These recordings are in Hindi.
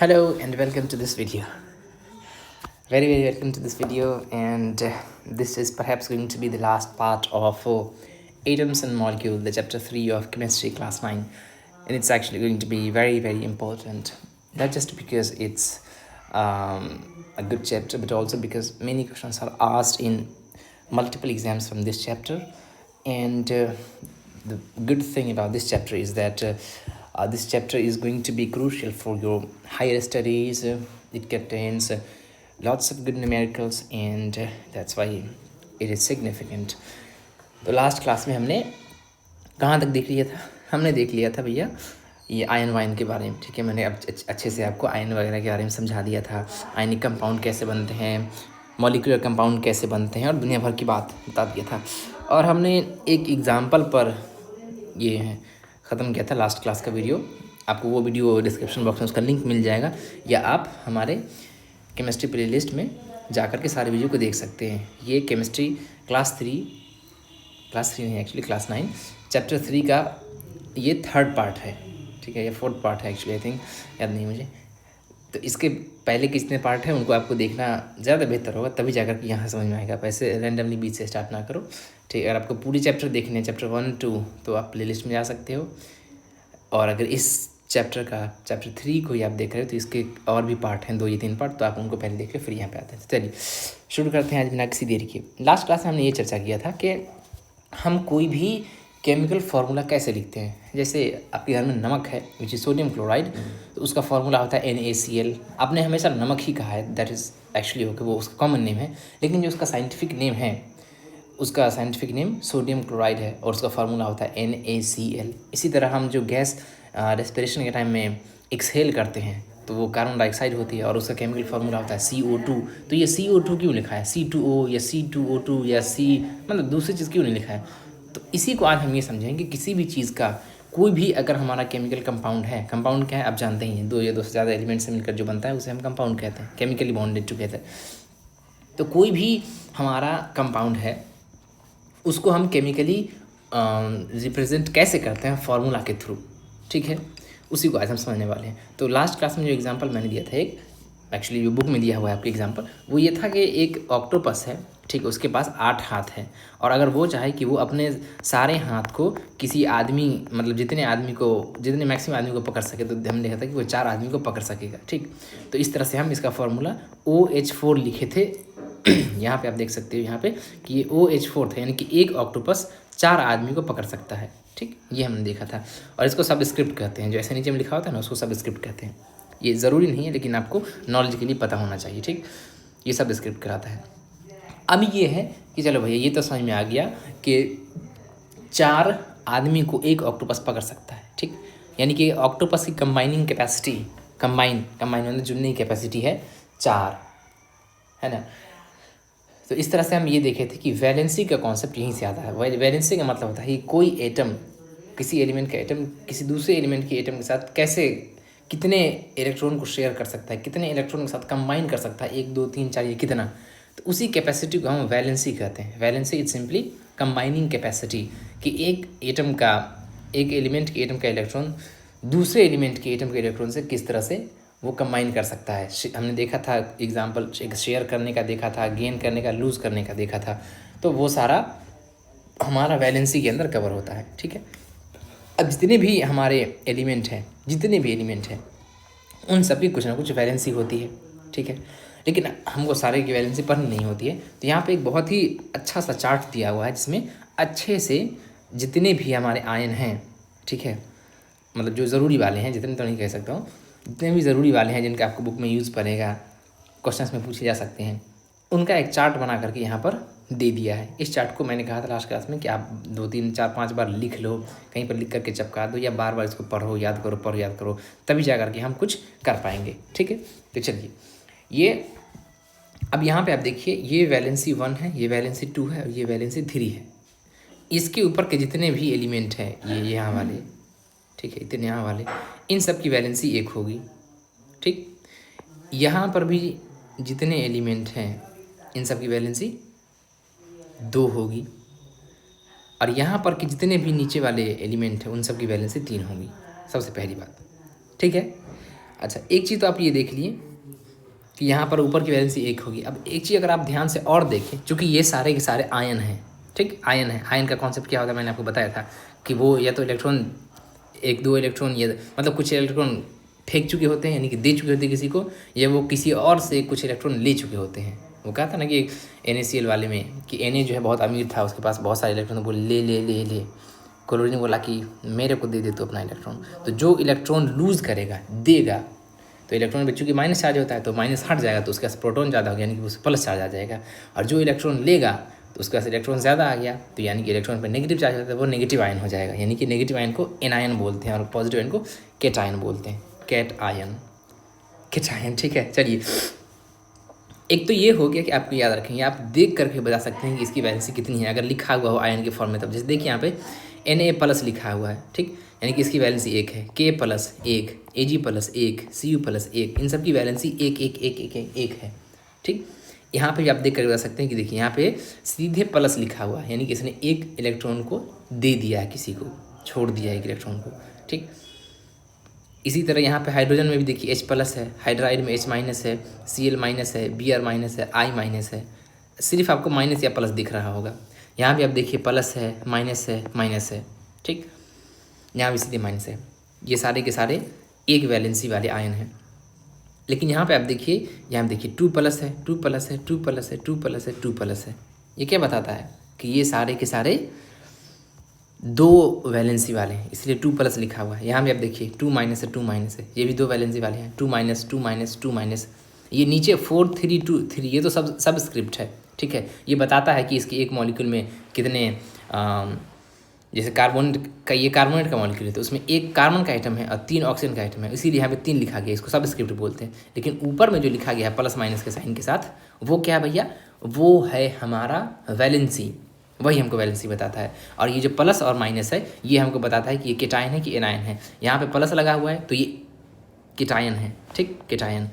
Hello and welcome to this video. Very welcome to this video, and this is perhaps going to be the last part of atoms and molecule, the chapter 3 of chemistry class 9, and it's actually going to be very important, not just because it's a good chapter, but also because many questions are asked in multiple exams from this chapter. And the good thing about this chapter is that this chapter is going to be crucial for your higher studies. It contains lots of good numericals, and that's why it is significant. तो लास्ट क्लास में हमने कहाँ तक देख लिया था? हमने देख लिया था भैया ये आयन वाइन के बारे में, ठीक है। मैंने अब अच्छे से आपको आयन वगैरह के बारे में समझा दिया था, आयनिक कंपाउंड कैसे बनते हैं, मॉलिक्यूलर कंपाउंड कैसे बनते हैं, और दुनिया भर की बात बता दिया था। और हमने एक एग्जाम्पल पर ये ख़त्म किया था लास्ट क्लास का वीडियो। आपको वो वीडियो डिस्क्रिप्शन बॉक्स में उसका लिंक मिल जाएगा, या आप हमारे केमिस्ट्री प्लेलिस्ट में जाकर के सारे वीडियो को देख सकते हैं। ये केमिस्ट्री क्लास थ्री नहीं, एक्चुअली क्लास 9 चैप्टर 3 का ये थर्ड पार्ट है, ठीक है। ये फोर्थ पार्ट है एक्चुअली, आई थिंक, याद नहीं मुझे। तो इसके पहले कितने पार्ट हैं उनको आपको देखना ज़्यादा बेहतर होगा, तभी जाकर के यहाँ समझ में आएगा। वैसे रैंडमली बीच से स्टार्ट ना करो, ठीक है। अगर आपको पूरी चैप्टर देखने हैं, चैप्टर 1 2, तो आप प्लेलिस्ट में जा सकते हो। और अगर इस चैप्टर 3 को ही आप देख रहे हो तो इसके और भी पार्ट हैं, 2 या 3 पार्ट, तो आप उनको पहले देख के फिर यहाँ पे आते हैं। चलिए शुरू करते हैं आज बिना किसी देरी के। लास्ट क्लास में हमने ये चर्चा किया था कि हम कोई भी केमिकल फार्मूला कैसे लिखते हैं। जैसे आपके घर में नमक है, विच इज़ सोडियम क्लोराइड, तो उसका फार्मूला होता है NaCl। आपने हमेशा नमक ही कहा है, दैट इज़ एक्चुअली ओके, वो उसका कॉमन नेम है, लेकिन जो उसका साइंटिफिक नेम है, उसका साइंटिफिक नेम सोडियम क्लोराइड है, और उसका फार्मूला होता है NaCl। इसी तरह हम जो गैस रेस्पिरेशन के टाइम में एक्सहेल करते हैं तो वो कार्बन डाइऑक्साइड होती है, और उसका केमिकल फार्मूला होता है CO2। तो ये CO2 क्यों लिखा है, C2O या C2O2 या मतलब दूसरी चीज़ क्यों नहीं लिखा है? तो इसी को आज हम ये समझेंगे। किसी भी चीज़ का कोई भी अगर हमारा केमिकल कंपाउंड है, कंपाउंड क्या है आप जानते ही हैं, 2 या 2 से ज़्यादा एलिमेंट से मिलकर जो बनता है उसे हम कंपाउंड कहते हैं, केमिकली बॉन्डेड टुगेदर। तो कोई भी हमारा कंपाउंड है उसको हम केमिकली रिप्रेजेंट कैसे करते हैं, फार्मूला के थ्रू, ठीक है। उसी को आज हम समझने वाले हैं। तो लास्ट क्लास में जो एग्जांपल मैंने दिया था, एक एक्चुअली जो बुक में दिया हुआ है आपके एग्जांपल, वो ये था कि एक ऑक्टोपस है, ठीक है, उसके पास 8 हाथ हैं, और अगर वो चाहे कि वो अपने सारे हाथ को किसी आदमी, मतलब जितने मैक्सिमम आदमी को पकड़ सके, तो हमने देखा था कि वो 4 आदमी को पकड़ सकेगा, ठीक। तो इस तरह से हम इसका फार्मूला OH4 लिखे थे। यहाँ पे आप देख सकते हो यहाँ पे कि ये OH4 था, यानी कि एक ऑक्टोपस 4 आदमी को पकड़ सकता है, ठीक। ये हमने देखा था, और इसको सबस्क्रिप्ट कहते हैं। जो ऐसे नीचे में लिखा होता है ना, उसको सबस्क्रिप्ट कहते हैं। ये ज़रूरी नहीं है, लेकिन आपको नॉलेज के लिए पता होना चाहिए, ठीक। ये सबस्क्रिप्ट कराता है। अब ये है कि चलो भैया, ये तो समझ में आ गया कि 4 आदमी को एक ऑक्टोपस पकड़ सकता है, ठीक। यानी कि ऑक्टोपस की कंबाइनिंग कैपेसिटी, कंबाइन मतलब जुड़ने की कैपेसिटी है 4, है ना। तो इस तरह से हम ये देखे थे कि वैलेंसी का कॉन्सेप्ट यहीं से आता है। वैलेंसी का मतलब होता है कि कोई एटम, किसी एलिमेंट का एटम किसी दूसरे एलिमेंट के एटम के साथ कैसे, कितने इलेक्ट्रॉन को शेयर कर सकता है, कितने इलेक्ट्रॉन के साथ कंबाइन कर सकता है, 1 2 3 4, ये कितना। तो उसी कैपेसिटी को हम वैलेंसी कहते हैं। Valency is simply combining capacity, कि एक एलिमेंट के एटम का इलेक्ट्रॉन दूसरे एलिमेंट के एटम के इलेक्ट्रॉन से किस तरह से वो कंबाइन कर सकता है। हमने देखा था एग्जांपल, एक शेयर करने का देखा था, गेन करने का, लूज़ करने का देखा था। तो वो सारा हमारा वैलेंसी के अंदर कवर होता है, ठीक है। अब जितने भी हमारे एलिमेंट हैं उन सब की कुछ ना कुछ वैलेंसी होती है, ठीक है। लेकिन हमको सारे की वैलेंसी पढ़नी नहीं होती है। तो यहाँ पे एक बहुत ही अच्छा सा चार्ट दिया हुआ है, जिसमें अच्छे से जितने भी हमारे आयन हैं, ठीक है, मतलब जो ज़रूरी वाले हैं, जितने तो नहीं कह सकता हूँ, जितने भी ज़रूरी वाले हैं जिनका आपको बुक में यूज़ पड़ेगा, क्वेश्चंस में पूछे जा सकते हैं, उनका एक चार्ट बना करके यहाँ पर दे दिया है। इस चार्ट को मैंने कहा था लास्ट क्लास में कि आप 2 3 4 5 बार लिख लो, कहीं पर लिख करके चिपका दो, या बार बार इसको पढ़ो, याद करो, तभी जा करके हम कुछ कर पाएंगे, ठीक है। तो चलिए, ये अब यहाँ पे आप देखिए, ये वैलेंसी 1 है, ये वैलेंसी 2 है, और ये वैलेंसी 3 है। इसके ऊपर के जितने भी एलिमेंट हैं, ये यहाँ वाले, ठीक है, इतने यहाँ वाले, इन सब की वैलेंसी 1 होगी, ठीक। यहाँ पर भी जितने एलिमेंट हैं इन सब की वैलेंसी 2 होगी, और यहाँ पर के जितने भी नीचे वाले एलिमेंट हैं उन सब की वैलेंसी 3 होगी, सबसे पहली बात, ठीक है। अच्छा, एक चीज़ तो आप ये देख लिए कि यहाँ पर ऊपर की वैलेंसी 1 होगी। अब एक चीज़ अगर आप ध्यान से और देखें, चूँकि ये सारे के सारे आयन हैं, ठीक, आयन है। आयन का कॉन्सेप्ट क्या होता है मैंने आपको बताया था कि वो या तो इलेक्ट्रॉन, एक दो इलेक्ट्रॉन, या मतलब कुछ इलेक्ट्रॉन फेंक चुके होते हैं यानी कि दे चुके होते हैं किसी को, या वो किसी और से कुछ इलेक्ट्रॉन ले चुके होते हैं। वो कहा था ना कि NaCl वाले में कि Na जो है बहुत अमीर था, उसके पास बहुत सारे इलेक्ट्रॉन, वो ले ले ले ले। क्लोरीन बोला कि मेरे को दे दे तो अपना इलेक्ट्रॉन। तो जो इलेक्ट्रॉन लूज़ करेगा, देगा, तो इलेक्ट्रॉन में चूँकि माइनस चार्ज होता है तो माइनस हट जाएगा, तो उसके पास प्रोटॉन ज़्यादा हो गया, यानी कि उस प्लस चार्ज आ जाएगा। और जो इलेक्ट्रॉन लेगा तो उसके पास इलेक्ट्रॉन ज़्यादा आ गया, तो यानी कि इलेक्ट्रॉन पर नेगेटिव चार्ज होता है, वो नेगेटिव आयन हो जाएगा। यानी कि नेगेटिव आयन को एनायन बोलते हैं और पॉजिटिव आयन को कैटायन बोलते हैं। कैटायन, ठीक है। चलिए, एक तो ये हो गया कि आपको याद रखेंगे, आप देख करके बता सकते हैं कि इसकी वैलेंसी कितनी है अगर लिखा हुआ हो आयन के फॉर्म में। तब जैसे देखिए यहाँ पे Na+ लिखा हुआ है, ठीक, यानी कि इसकी वैलेंसी 1 है। K+1, Ag+1, Cu+1, इन सब की वैलेंसी 1 1 1 1 1 1 है, ठीक। यहाँ पे भी आप देख कर बता सकते हैं कि देखिए यहाँ पे सीधे प्लस लिखा हुआ है, यानी कि इसने एक इलेक्ट्रॉन को दे दिया है, किसी को छोड़ दिया है एक इलेक्ट्रॉन को, ठीक। इसी तरह यहाँ पे हाइड्रोजन में भी देखिए H+ है, हाइड्राइड में H- है, Cl- है, Br- है, I- है। सिर्फ आपको माइनस या प्लस दिख रहा होगा। यहाँ भी आप देखिए प्लस है, माइनस है, माइनस है, ठीक। यहाँ भी सीधे माइनस है। ये सारे के सारे एक वैलेंसी वाले आयन हैं। लेकिन यहाँ पे आप देखिए, यहाँ देखिए 2+ है, 2+ है, 2+ है, 2+ है, 2+ है। ये क्या बताता है कि ये सारे के सारे दो वैलेंसी वाले हैं, इसलिए 2+ लिखा हुआ है। यहाँ भी आप देखिए 2- है, 2- है, ये भी दो वैलेंसी वाले हैं, 2-, 2-, 2-। ये नीचे 4 3 2 3, ये तो सब स्क्रिप्ट है, ठीक है। ये बताता है कि इसकी एक मॉलिक्यूल में कितने जैसे कार्बोनेट का, ये कार्बोनेट का मॉलिक्यूल है तो उसमें एक कार्बन का आइटम है और 3 ऑक्सीजन का आइटम है, इसीलिए यहाँ पे 3 लिखा गया, इसको सब स्क्रिप्ट बोलते हैं। लेकिन ऊपर में जो लिखा गया है प्लस माइनस के साइन के साथ, वो क्या भैया, वो है हमारा वैलेंसी, वही हमको वैलेंसी बताता है। और ये जो प्लस और माइनस है, ये हमको बताता है कि ये केटायन है कि एनायन है। यहाँ पे प्लस लगा हुआ है तो ये केटायन है, ठीक, केटायन।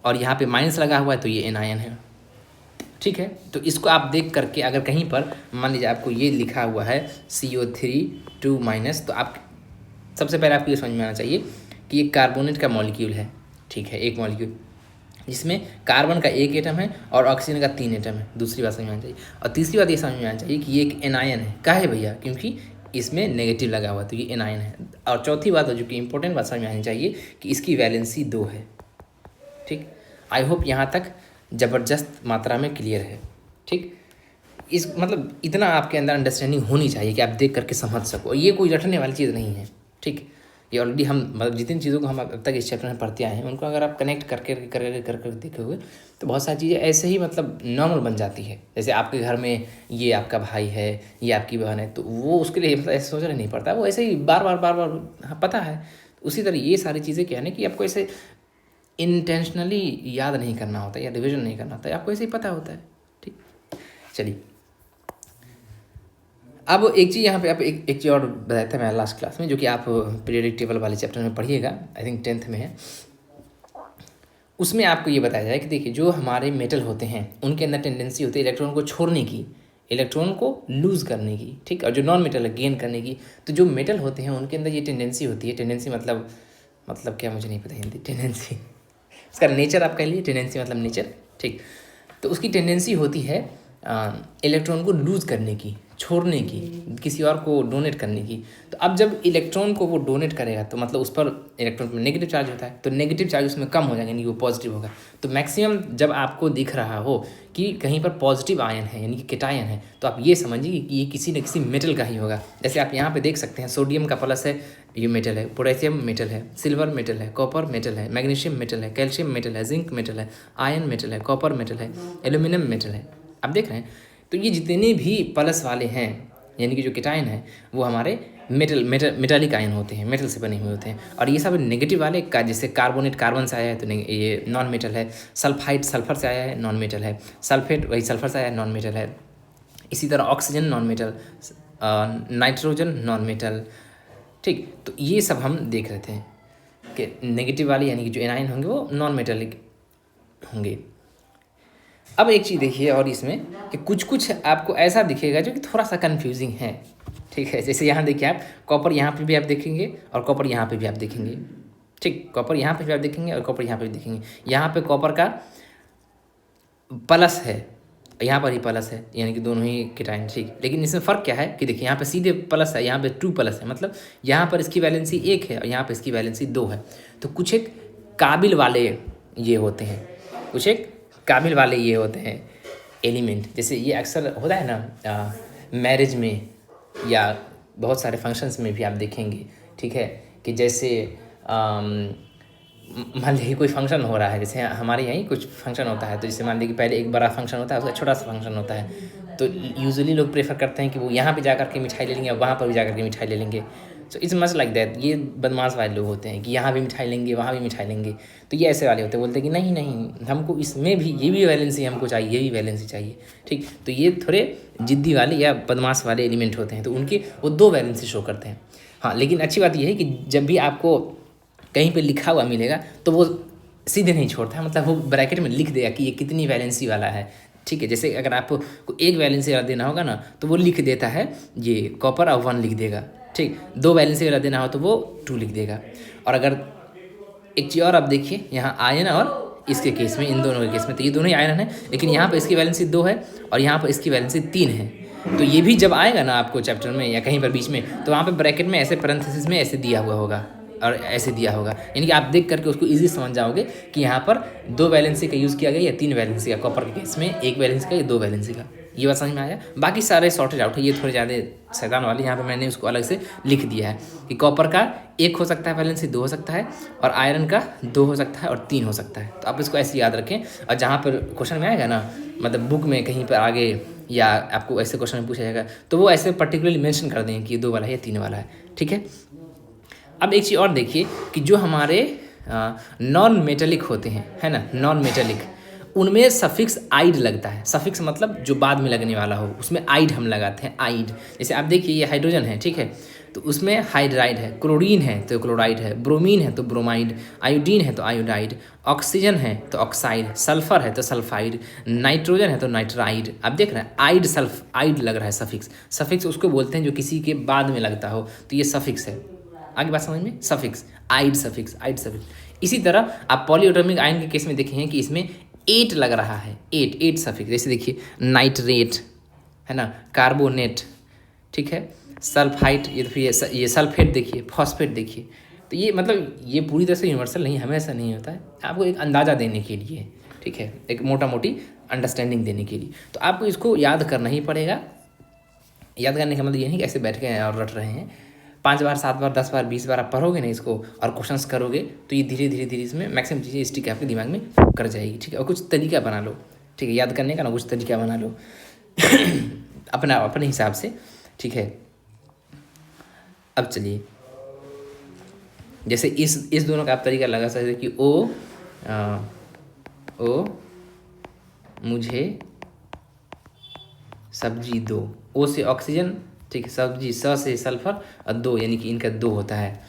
और यहाँ पे माइनस लगा हुआ है तो ये एनायन है, ठीक है। तो इसको आप देख करके अगर कहीं पर मान लीजिए आपको ये लिखा हुआ है CO3 2-, तो आप सबसे पहले आपको ये समझ में आना चाहिए कि ये कार्बोनेट का मॉलिक्यूल है, ठीक है, एक मॉलिक्यूल जिसमें कार्बन का एक एटम है और ऑक्सीजन का 3 एटम है। दूसरी बात समझ में आनी चाहिए। और तीसरी बात ये समझ में आनी चाहिए कि ये एक एनायन है। क्या है भैया, क्योंकि इसमें नेगेटिव लगा हुआ तो ये एनायन है। और चौथी बात जो कि इंपॉर्टेंट बात समझ में आनी चाहिए कि इसकी वैलेंसी 2 है, ठीक। आई होप यहाँ तक ज़बरदस्त मात्रा में क्लियर है, ठीक। इस मतलब इतना आपके अंदर अंडरस्टैंडिंग होनी चाहिए कि आप देख करके समझ सको। ये कोई रटने वाली चीज़ नहीं है, ठीक। ये ऑलरेडी हम मतलब जितनी चीज़ों को हम अब तक इस चैप्टर में पढ़ते आए हैं, उनको अगर आप कनेक्ट करके कर देखोगे तो बहुत सारी चीज़ें ऐसे ही मतलब नॉर्मल बन जाती है। जैसे आपके घर में ये आपका भाई है, ये आपकी बहन है, तो वो उसके लिए मतलब ऐसे सोचना नहीं पड़ता, वो ऐसे ही बार बार हाँ, पता है। उसी तरह ये सारी चीज़ें क्या है ना कि आपको ऐसे इंटेंशनली याद नहीं करना होता या रिविजन नहीं करना होता है, आपको ऐसे ही पता होता है, ठीक। चलिए, अब एक चीज़ यहाँ पे आप एक चीज़ और बताया था मैं लास्ट क्लास में, जो कि आप पीरियडिक टेबल वाले चैप्टर में पढ़िएगा, आई थिंक 10th में है। उसमें आपको ये बताया जाए कि देखिए जो हमारे मेटल होते हैं उनके अंदर टेंडेंसी होती है इलेक्ट्रॉन को छोड़ने की, इलेक्ट्रॉन को लूज़ करने की, ठीक। और जो नॉन मेटल है गेन करने की। तो जो मेटल होते हैं उनके अंदर ये टेंडेंसी होती है। टेंडेंसी मतलब क्या, मुझे नहीं पता हिंदी। टेंडेंसी उसका नेचर आप कह लीजिए, टेंडेंसी मतलब नेचर, ठीक। तो उसकी टेंडेंसी होती है इलेक्ट्रॉन को लूज़ करने की, छोड़ने की, किसी और को डोनेट करने की। तो अब जब इलेक्ट्रॉन को वो डोनेट करेगा तो मतलब उस पर इलेक्ट्रॉन पर नेगेटिव चार्ज होता है, तो नेगेटिव चार्ज उसमें कम हो जाएगा, यानी कि वो पॉजिटिव होगा। तो मैक्सिमम जब आपको दिख रहा हो कि कहीं पर पॉजिटिव आयन है यानी कि केटायन है, तो आप ये समझिए कि ये किसी न किसी मेटल का ही होगा। जैसे आप यहाँ पे देख सकते हैं सोडियम का प्लस है, ये मेटल है, पोटेशियम मेटल है, सिल्वर मेटल है, कॉपर मेटल है, मैग्नीशियम मेटल है, कैल्शियम मेटल है, जिंक मेटल है, आयरन मेटल है, कॉपर मेटल है, एल्यूमिनियम मेटल है। आप देख रहे हैं, तो ये जितने भी प्लस वाले हैं यानी कि जो केटायन है वो हमारे मेटालिक आयन होते हैं, मेटल से बने हुए होते हैं। और ये सब नेगेटिव वाले का, जैसे कार्बोनेट कार्बन से आया है तो ये नॉन मेटल है, सल्फाइड सल्फर से आया है नॉन मेटल है, सल्फेट वही सल्फर से आया है नॉन मेटल है। इसी तरह oxygen non metal, nitrogen non metal, ठीक। तो ये सब हम देख रहे थे कि नेगेटिव वाले यानी कि जो एनायन होंगे वो नॉन मेटालिक होंगे। अब एक चीज़ देखिए और इसमें कि कुछ आपको ऐसा दिखेगा जो कि थोड़ा सा कन्फ्यूजिंग है, ठीक है। जैसे यहाँ देखिए आप कॉपर यहाँ पे भी आप देखेंगे और कॉपर यहाँ पे भी आप देखेंगे, ठीक, कॉपर यहाँ पे भी आप देखेंगे और कॉपर यहाँ पे भी देखेंगे। यहाँ पे कॉपर का प्लस है, यहाँ पर ही प्लस है, यानी कि दोनों ही केटाइन, ठीक। लेकिन इसमें फ़र्क क्या है कि देखिए यहाँ पे सीधे प्लस है, यहाँ पे 2 प्लस है, मतलब यहाँ पर इसकी वैलेंसी 1 है और यहाँ पे इसकी वैलेंसी 2 है। तो कुछ एक काबिल वाले ये होते हैं, कुछ एक काबिल वाले ये होते हैं एलिमेंट। जैसे ये अक्सर होता है ना मैरिज में या बहुत सारे फंक्शंस में भी आप देखेंगे, ठीक है, कि जैसे मान लीजिए कोई फंक्शन हो रहा है, जैसे हमारे यहाँ कुछ फंक्शन होता है, तो जैसे मान लीजिए कि पहले एक बड़ा फंक्शन होता है, उसका छोटा सा फंक्शन होता है, तो यूजुअली लोग प्रेफर करते हैं कि वो यहाँ पे जा कर के मिठाई ले लेंगे और वहाँ पर भी जा कर के मिठाई ले लेंगे। So it's much like that. ये बदमाश वाले लोग होते हैं कि यहाँ भी मिठाई लेंगे, वहाँ भी मिठाई लेंगे। तो ये ऐसे वाले होते हैं, बोलते हैं कि नहीं नहीं, हमको इसमें भी ये भी वैलेंसी हमको चाहिए, ये भी वैलेंसी चाहिए, ठीक। तो ये थोड़े जिद्दी वाले या बदमाश वाले एलिमेंट होते हैं, तो उनके वो 2 वैलेंसी शो करते हैं। हाँ, लेकिन अच्छी बात यह है कि जब भी आपको कहीं पे लिखा हुआ मिलेगा तो वो सीधे नहीं छोड़ता है, मतलब वो ब्रैकेट में लिख देगा कि ये कितनी वैलेंसी वाला है, ठीक है। जैसे अगर आपको एक वैलेंसी वाला देना होगा ना, तो वो लिख देता है ये कॉपर और 1 लिख देगा, ठीक। 2 वैलेंसी वाला देना हो तो वो 2 लिख देगा। और अगर एक चीज़ और आप देखिए, यहाँ आयन और इसके केस में, इन दोनों के केस में, तो ये दोनों ही आयन है, लेकिन यहाँ पर इसकी वैलेंसी 2 है और यहाँ पर इसकी वैलेंसी 3 है। तो ये भी जब आएगा ना आपको चैप्टर में या कहीं पर बीच में, तो वहाँ पर ब्रैकेट में ऐसे पैरेंथेसिस में ऐसे दिया हुआ होगा और ऐसे दिया होगा, यानी कि आप देख करके उसको इजी समझ जाओगे कि यहाँ पर 2 वैलेंसी का यूज़ किया गया या 3 वैलेंसी का। कॉपर के केस में 1 वैलेंसी का या 2 वैलेंसी का। ये बात समझ में आया। बाकी सारे सॉर्टेड आउट है, ये थोड़े ज़्यादा शैतान वाले, यहाँ पे मैंने उसको अलग से लिख दिया है कि कॉपर का 1 हो सकता है वैलेंसी, 2 हो सकता है, और आयरन का 2 हो सकता है और 3 हो सकता है। तो आप इसको ऐसे याद रखें, और जहाँ पर क्वेश्चन में आएगा ना, मतलब बुक में कहीं पर आगे या आपको ऐसे क्वेश्चन में पूछा जाएगा, तो वो ऐसे पर्टिकुलरली मेंशन कर देंगे कि ये 2 वाला है या 3 वाला है, ठीक है। अब एक चीज़ और देखिए कि जो हमारे नॉन मेटेलिक होते हैं, है ना, नॉन मेटेलिक, उनमें सफिक्स आइड लगता है। सफिक्स मतलब जो बाद में लगने वाला हो, उसमें आइड हम लगाते हैं, आइड। जैसे आप देखिए ये हाइड्रोजन है, ठीक है, तो उसमें हाइड्राइड है, क्लोरीन है तो क्लोराइड है, ब्रोमीन है तो ब्रोमाइड, आयोडीन है तो आयोडाइड, ऑक्सीजन है तो ऑक्साइड, सल्फर है तो सल्फाइड, नाइट्रोजन है तो नाइट्राइड। आप देख रहे हैं आइड सल्फ आइड लग रहा है सफिक्स। सफिक्स उसको बोलते हैं जो किसी के बाद में लगता हो, तो ये सफिक्स है। आगे बात समझ में, सफिक्स, आइड सफिक्स, आइड सफिक्स। इसी तरह आप पॉलीएटॉमिक आयन के केस में देखें कि इसमें 8 लग रहा है, 8 सफिक्स। जैसे देखिए नाइट्रेट है ना, कार्बोनेट, ठीक है, सल्फाइट, ये फिर ये सल्फेट देखिए, फॉस्फेट देखिए। तो ये मतलब ये पूरी तरह से यूनिवर्सल नहीं, हमेशा नहीं होता है, आपको एक अंदाज़ा देने के लिए, ठीक है, एक मोटा मोटी अंडरस्टैंडिंग देने के लिए। तो आपको इसको याद करना ही पड़ेगा। याद करने का मतलब ये नहीं कि ऐसे बैठ के और रट रहे हैं। 5 बार 7 बार 10 बार 20 बार आप पढ़ोगे ना इसको और क्वेश्चंस करोगे, तो ये धीरे धीरे धीरे इसमें मैक्सिमम चीज़ें स्टिक आपके दिमाग में कर जाएगी, ठीक है। और कुछ तरीका बना लो, ठीक है, याद करने का ना कुछ तरीका बना लो अपने हिसाब से, ठीक है। अब चलिए, जैसे इस दोनों का आप तरीका लगा सकते हैं कि ओ मुझे सब्जी दो, ओ से ऑक्सीजन, ठीक है, सब्जी, स से सल्फर, और 2 यानी कि इनका 2 होता है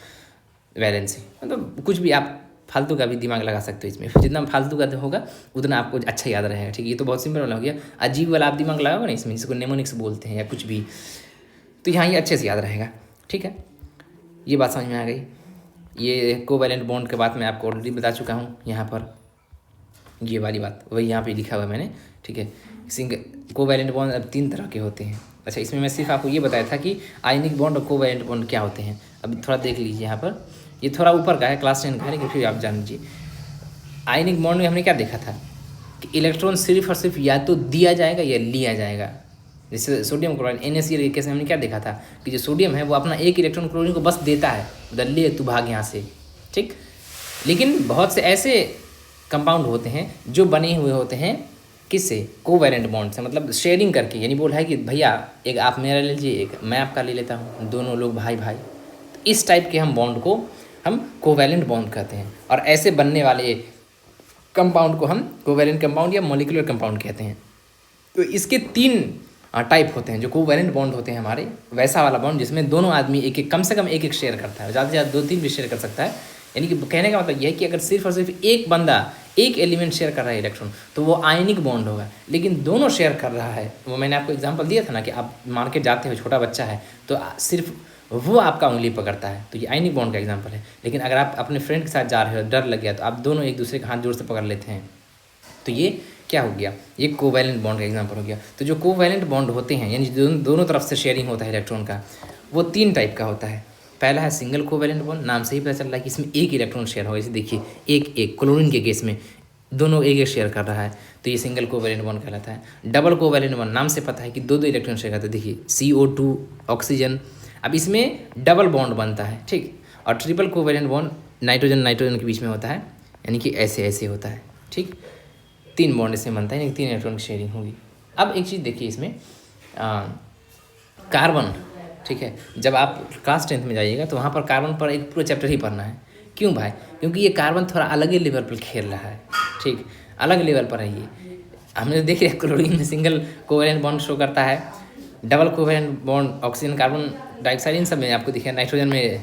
वैलेंसी। मतलब कुछ भी आप फालतू का भी दिमाग लगा सकते हो इसमें, जितना फालतू का होगा उतना आपको अच्छा याद रहेगा, ठीक है। ये तो बहुत सिंपल वाला हो गया। अजीब वाला आप दिमाग लगाओगे ना इसमें, इसको नेमोनिक्स बोलते हैं या कुछ भी, तो यहाँ ये अच्छे से याद रहेगा, ठीक है। ये बात समझ में आ गई। ये कोवैलेंट बॉन्ड के बात मैं आपको ऑलरेडी बता चुका हूँ, यहाँ पर ये वाली बात वही यहाँ पे लिखा हुआ है मैंने, ठीक है। कोवैलेंट बॉन्ड अब 3 तरह के होते हैं। अच्छा, इसमें मैं सिर्फ आपको ये बताया था कि आयनिक बॉन्ड और कोवैलेंट बॉन्ड क्या होते हैं। अभी थोड़ा देख लीजिए यहाँ पर, ये थोड़ा ऊपर का है, क्लास 10 का है, लेकिन फिर आप जान लीजिए। आयनिक बॉन्ड में हमने क्या देखा था कि इलेक्ट्रॉन सिर्फ और सिर्फ या तो दिया जाएगा या लिया जाएगा। जैसे सोडियम क्लोराइड NaCl के केस में हमने क्या देखा था कि जो सोडियम है वो अपना 1 इलेक्ट्रॉन क्लोरीन को बस देता है, उधर ले तू भाग यहाँ से, ठीक। लेकिन बहुत से ऐसे कंपाउंड होते हैं जो बने हुए होते हैं किससे, कोवैलेंट बॉन्ड से, मतलब शेयरिंग करके, यानी बोला है कि भैया एक आप मेरा ले लीजिए, एक मैं आपका ले लेता हूँ, दोनों लोग भाई भाई। तो इस टाइप के हम बॉन्ड को हम कोवैलेंट बॉन्ड कहते हैं, और ऐसे बनने वाले कंपाउंड को हम कोवैलेंट कंपाउंड या मॉलिक्यूलर कंपाउंड कहते हैं। तो इसके 3 टाइप होते हैं जो कोवैलेंट बॉन्ड होते हैं हमारे, वैसा वाला बॉन्ड जिसमें दोनों आदमी एक एक, कम से कम एक शेयर करता है, ज़्यादा से ज़्यादा 2-3 भी शेयर कर सकता है। यानी कि कहने का मतलब यह है कि अगर सिर्फ और सिर्फ एक बंदा एक एलिमेंट शेयर कर रहा है इलेक्ट्रॉन, तो वो आयनिक बॉन्ड होगा। लेकिन दोनों शेयर कर रहा है, वो मैंने आपको एग्जांपल दिया था ना कि आप मार्केट जाते हो, छोटा बच्चा है, तो सिर्फ वो आपका उंगली पकड़ता है, तो ये आयनिक बॉन्ड का एग्जाम्पल है। लेकिन अगर आप अपने फ्रेंड के साथ जा रहे हो, डर लग गया, तो आप दोनों एक दूसरे का हाथ जोर से पकड़ लेते हैं, तो ये क्या हो गया, ये कोवैलेंट बॉन्ड का एग्जाम्पल हो गया। तो जो कोवैलेंट बॉन्ड होते हैं, यानी दोनों तरफ से शेयरिंग होता है इलेक्ट्रॉन का, वो 3 टाइप का होता है। पहला है सिंगल कोवैलेंट बॉन्ड, नाम से ही पता चल रहा है कि इसमें एक इलेक्ट्रॉन शेयर होगा। जैसे देखिए एक एक क्लोरीन के केस में दोनों एक एक शेयर कर रहा है, तो ये सिंगल कोवैलेंट बॉन्ड कहलाता है। डबल कोवैलेंट बॉन्ड, नाम से पता है कि दो इलेक्ट्रॉन शेयर करते हैं। देखिए CO2 ऑक्सीजन, अब इसमें डबल बॉन्ड बनता है, ठीक। और ट्रिपल कोवैलेंट बॉन्ड नाइट्रोजन के बीच में होता है, यानी कि ऐसे ऐसे होता है, ठीक। 3 बॉन्ड इसमें बनता है, यानी 3 इलेक्ट्रॉन की शेयरिंग होगी। अब एक चीज़ देखिए इसमें कार्बन, ठीक है, जब आप क्लास 10th में जाइएगा तो वहाँ पर कार्बन पर एक पूरा चैप्टर ही पढ़ना है। क्यों भाई? क्योंकि ये कार्बन थोड़ा अलग ही लेवल पर खेल रहा है, ठीक, अलग लेवल पर है ये। हमने देखिए क्लोरीन में सिंगल कोवैलेंट बॉन्ड शो करता है, double covalent bond oxygen carbon dioxide in सब में आपको दिखेगा, नाइट्रोजन में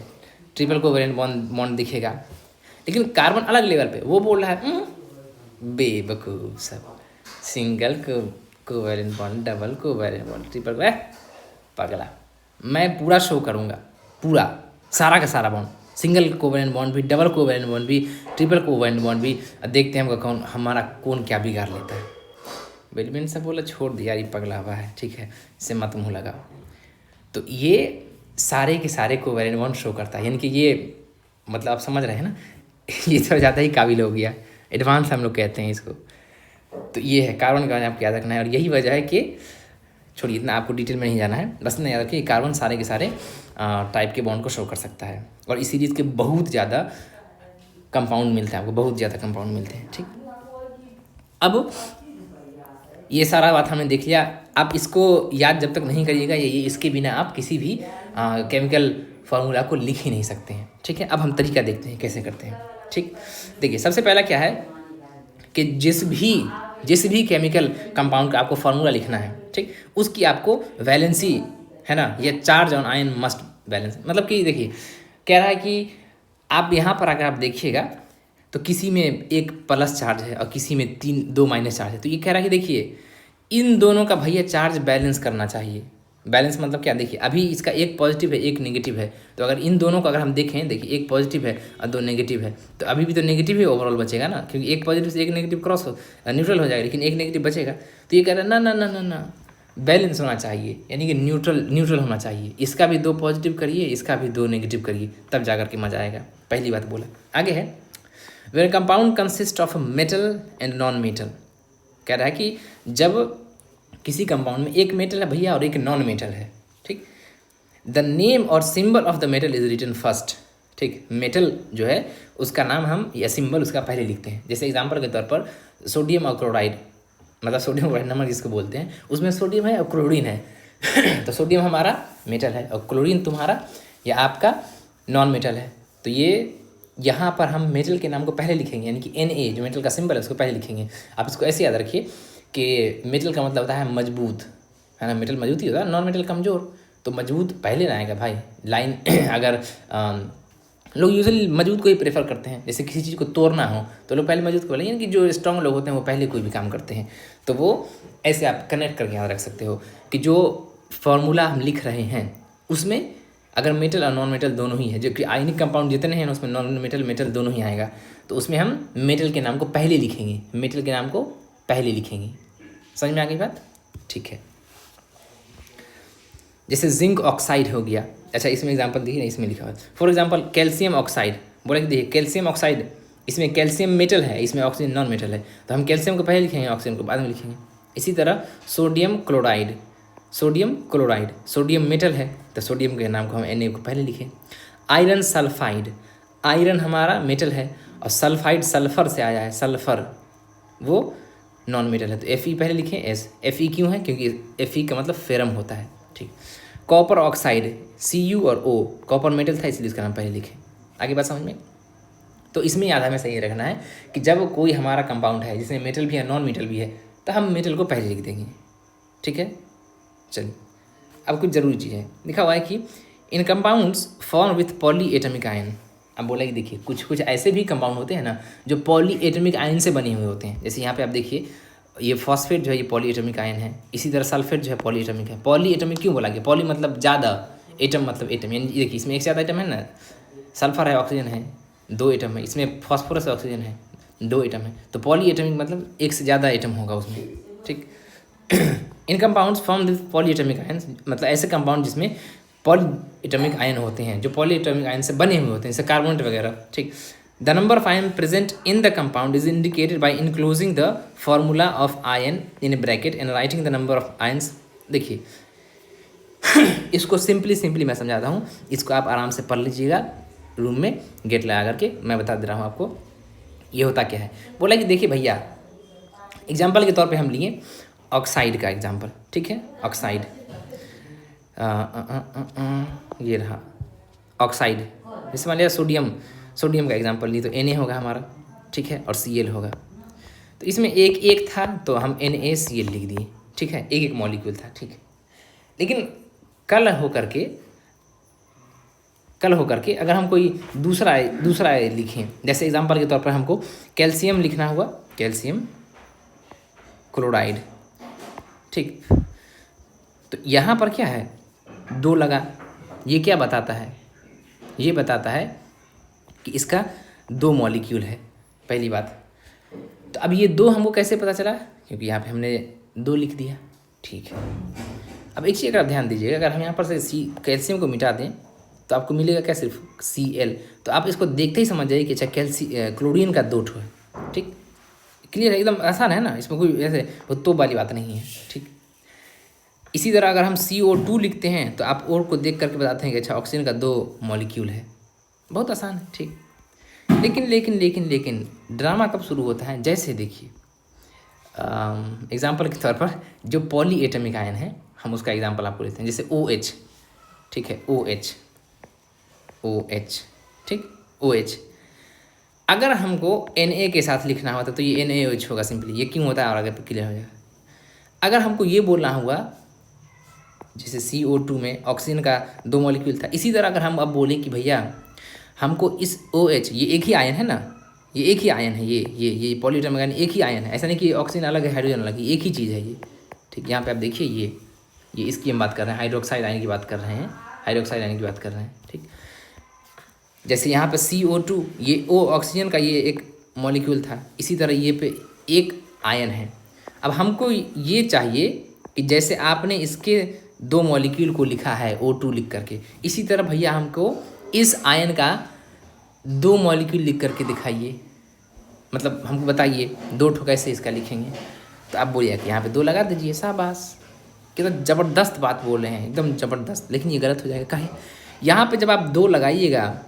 ट्रिपल कोवैलेंट बॉन्ड दिखेगा। लेकिन कार्बन अलग लेवल पे वो बोल रहा है बेवकूफ़ सब, single covalent bond, double covalent bond, triple, पगला। मैं पूरा शो करूँगा, पूरा सारा का सारा बॉन्ड, सिंगल कोवैलेंट बॉन्ड भी, डबल कोवैलेंट बॉन्ड भी, ट्रिपल कोवैलेंट बॉन्ड भी। देखते हैं हमका कौन क्या बिगाड़ लेता है। बेलविन सब बोला छोड़ दिया, ये पगला हुआ है, ठीक है, इससे मत मुँह लगाओ। तो ये सारे के सारे कोवैलेंट बॉन्ड शो करता है, यानी कि ये मतलब आप समझ रहे हैं ना ये तो ज़्यादा ही काबिल हो गया, एडवांस हम लोग कहते हैं इसको। तो ये है कार्बन का, आपको याद रखना है। और यही वजह है कि छोड़िए, इतना आपको डिटेल में नहीं जाना है, बस इतना याद रखिए कार्बन सारे के सारे टाइप के बॉन्ड को शो कर सकता है। और इस सीरीज़ के बहुत ज़्यादा कंपाउंड मिलते हैं आपको, बहुत ज़्यादा कंपाउंड मिलते हैं, ठीक। अब ये सारा बात हमने देख लिया। आप इसको याद जब तक नहीं करिएगा, ये इसके बिना आप किसी भी केमिकल फार्मूला को लिख ही नहीं सकते हैं, ठीक है। अब हम तरीका देखते हैं कैसे करते हैं, ठीक। देखिए सबसे पहला क्या है कि जिस भी केमिकल कंपाउंड का आपको फार्मूला लिखना है, ठीक, उसकी आपको वैलेंसी है ना, ये charge on ion must balance. मतलब कि देखिए कह रहा है कि आप यहाँ पर अगर आप देखिएगा तो किसी में एक प्लस चार्ज है और किसी में 2 माइनस चार्ज है। तो ये कह रहा है कि देखिए इन दोनों का भैया चार्ज बैलेंस करना चाहिए। बैलेंस मतलब क्या, देखिए अभी इसका एक पॉजिटिव है एक नेगेटिव है, तो अगर इन दोनों को अगर हम देखें, देखिए एक पॉजिटिव है और 2 नेगेटिव है, तो अभी भी तो नेगेटिव ही ओवरऑल बचेगा ना, क्योंकि एक पॉजिटिव से एक नेगेटिव क्रॉस हो न्यूट्रल हो जाएगा, लेकिन एक नेगेटिव बचेगा। तो ये कह रहा है ना ना ना ना ना, बैलेंस होना चाहिए, यानी कि न्यूट्रल होना चाहिए। इसका भी 2 पॉजिटिव करिए, इसका भी 2 नेगेटिव करिए, तब जाकर के मज़ा आएगा। पहली बात बोला। आगे है where compound consist of metal and non metal. कह रहा है कि जब किसी कंपाउंड में एक मेटल है भैया और एक नॉन मेटल है, ठीक, द नेम और symbol of the metal is written first, ठीक। मेटल जो है उसका नाम हम या सिंबल उसका पहले लिखते हैं। जैसे एग्जांपल के तौर पर सोडियम और क्लोराइड, मतलब सोडियम क्लोराइड नमक जिसको बोलते हैं, उसमें सोडियम है और क्लोरीन है तो सोडियम हमारा मेटल है और क्लोरीन तुम्हारा या आपका नॉन मेटल है। तो ये यहाँ पर हम मेटल के नाम को पहले लिखेंगे, यानी कि Na जो मेटल का सिंबल है उसको पहले लिखेंगे। आप इसको ऐसे याद रखिए कि मेटल का मतलब होता है मजबूत, है ना, मेटल मजबूत ही होता है, नॉन मेटल कमज़ोर। तो मजबूत पहले ना आएगा भाई लाइन अगर लोग यूजुअली मजबूत को ही प्रेफर करते हैं। जैसे किसी चीज़ को तोड़ना हो तो लोग पहले मजबूत को बोलेंगे, यानी कि जो स्ट्रॉन्ग लोग होते हैं वो पहले कोई भी काम करते हैं। तो वो ऐसे आप कनेक्ट करके याद रख सकते हो कि जो फार्मूला हम लिख रहे हैं उसमें अगर मेटल और नॉन मेटल दोनों ही है, जो कि आयनिक कंपाउंड जितने हैं उसमें नॉन मेटल दोनों ही आएगा, तो उसमें हम मेटल के नाम को पहले लिखेंगे, मेटल के नाम को पहले लिखेंगे। समझ में आ गई बात? ठीक है। जैसे जिंक ऑक्साइड हो गया, अच्छा इसमें एग्जांपल देखिए ना, इसमें लिखा हुआ है फॉर एग्जांपल कैल्शियम ऑक्साइड। बोले कि देखिए कैल्शियम ऑक्साइड, इसमें कैल्शियम मेटल है, इसमें ऑक्सीजन नॉन मेटल है, तो हम कैल्शियम को पहले लिखेंगे, ऑक्सीजन को बाद में लिखेंगे। इसी तरह सोडियम क्लोराइड, सोडियम मेटल है तो सोडियम के नाम को हम Na को पहले लिखें। आयरन सल्फाइड, आयरन हमारा मेटल है और सल्फाइड सल्फर से आया है, सल्फर वो नॉन मेटल है, तो Fe पहले लिखें S। Fe क्यों है? क्योंकि Fe का मतलब फेरम होता है, ठीक। कॉपर ऑक्साइड Cu और O, कॉपर मेटल था इसलिए इसका नाम पहले लिखें। आगे बात समझ में? तो इसमें याद हमें सही रखना है कि जब कोई हमारा कंपाउंड है जिसमें मेटल भी है नॉन मेटल भी है तो हम मेटल को पहले लिख देंगे, ठीक है। चलिए अब कुछ ज़रूरी चीज़ें लिखा हुआ है कि in compounds form with poly atomic ion. अब बोला कि देखिए कुछ ऐसे भी कंपाउंड होते हैं ना जो पॉली एटमिक आयन से बने हुए होते हैं। जैसे यहाँ पे आप देखिए ये फॉस्फेट जो है ये पॉली एटमिक आयन है, इसी तरह सल्फेट जो है पॉली एटमिक है। पॉली एटमिक क्यों बोला गया? पॉली मतलब ज़्यादा, एटम मतलब एटम, यानी देखिए इसमें एक से ज़्यादा एटम है ना, सल्फर है, ऑक्सीजन है, 2 एटम है, इसमें फॉस्फोरस ऑक्सीजन है, 2 एटम है, तो पॉली एटमिक मतलब एक से ज़्यादा एटम होगा उसमें, ठीक। In compounds form the poly atomic ions, मतलब ऐसे कंपाउंड जिसमें पॉली एटमिक आयन होते हैं, जो पॉली एटमिक आयन से बने हुए होते हैं, जैसे कार्बोनेट वगैरह, ठीक। The number of ion present in the compound is indicated by enclosing the formula of ion in A bracket and writing the number of ions. देखिए इसको सिंपली मैं समझाता हूँ, इसको आप आराम से पढ़ लीजिएगा रूम में गेट लगा करके, मैं बता दे रहा हूँ आपको ये होता क्या है। बोला कि देखिए भैया, एग्जाम्पल के तौर पे हम लिए ऑक्साइड का एग्जाम्पल, ठीक है, ऑक्साइड, ये रहा ऑक्साइड, जैसे मान लिया सोडियम का एग्जाम्पल लिए तो Na होगा हमारा, ठीक है, और Cl होगा। तो इसमें एक था तो हम NaCl लिख दिए, ठीक है, एक मॉलिक्यूल था, ठीक है। लेकिन कल होकर के अगर हम कोई दूसरा लिखें, जैसे एग्जांपल के तौर पर हमको कैल्शियम लिखना हुआ, कैल्शियम क्लोराइड, ठीक। तो यहाँ पर क्या है, 2 लगा, ये क्या बताता है, ये बताता है कि इसका 2 मॉलिक्यूल है, पहली बात। तो अब ये 2 हमको कैसे पता चला, क्योंकि यहाँ पे हमने 2 लिख दिया, ठीक है। अब एक चीज़ अगर ध्यान दीजिएगा, अगर हम यहाँ पर से कैल्शियम को मिटा दें तो आपको मिलेगा क्या, सिर्फ Cl। तो आप इसको देखते ही समझ जाइए कि अच्छा क्लोरीन का 2 ठो है, ठीक, क्लियर है, एकदम आसान है ना, इसमें कोई ऐसे तो वाली बात नहीं है, ठीक। इसी तरह अगर हम CO2 लिखते हैं तो आप और को देख करके बताते हैं कि अच्छा ऑक्सीजन का 2 मॉलिक्यूल है, बहुत आसान है, ठीक। लेकिन ड्रामा कब शुरू होता है, जैसे देखिए एग्जाम्पल के तौर पर जो पॉली एटमिक आयन है, हम उसका एग्जाम्पल आपको लेते हैं, जैसे OH, ठीक है, OH, ठीक, OH। अगर हमको Na के साथ लिखना होता तो ये NaOH होगा सिंपली, ये क्यों होता है और आगे क्लियर हो जाएगा। अगर हमको ये बोलना हुआ जैसे CO2 में ऑक्सीजन का 2 मॉलिक्यूल था, इसी तरह अगर हम अब बोले कि भैया हमको इस OH, ये एक ही आयन है ना, ये एक ही आयन है, ये पॉलीएटमिक आयन एक ही आयन है, ऐसा नहीं कि ऑक्सीजन अलग है हाइड्रोजन अलग है, एक ही चीज़ है ये, ठीक। यहाँ पे आप देखिए ये इसकी हम बात कर रहे हैं, हाइड्रोक्साइड आयन की बात कर रहे हैं, हाइड्रोक्साइड आयन की बात कर रहे हैं, ठीक। जैसे यहाँ पे CO2, ये O ऑक्सीजन का ये एक मॉलिक्यूल था, इसी तरह ये पे एक आयन है। अब हमको ये चाहिए कि जैसे आपने इसके 2 मॉलिक्यूल को लिखा है O2 लिख करके, इसी तरह भैया हमको इस आयन का 2 मॉलिक्यूल लिख करके दिखाइए, मतलब हमको बताइए 2 ठो कैसे इसका लिखेंगे। तो आप बोलिए कि यहाँ पे 2 लगा दीजिए, शाबाश, कितना ज़बरदस्त बात बोल रहे हैं, एकदम ज़बरदस्त। लेकिन ये गलत हो जाएगा, काहे, यहाँ पे जब आप 2 लगाइएगा,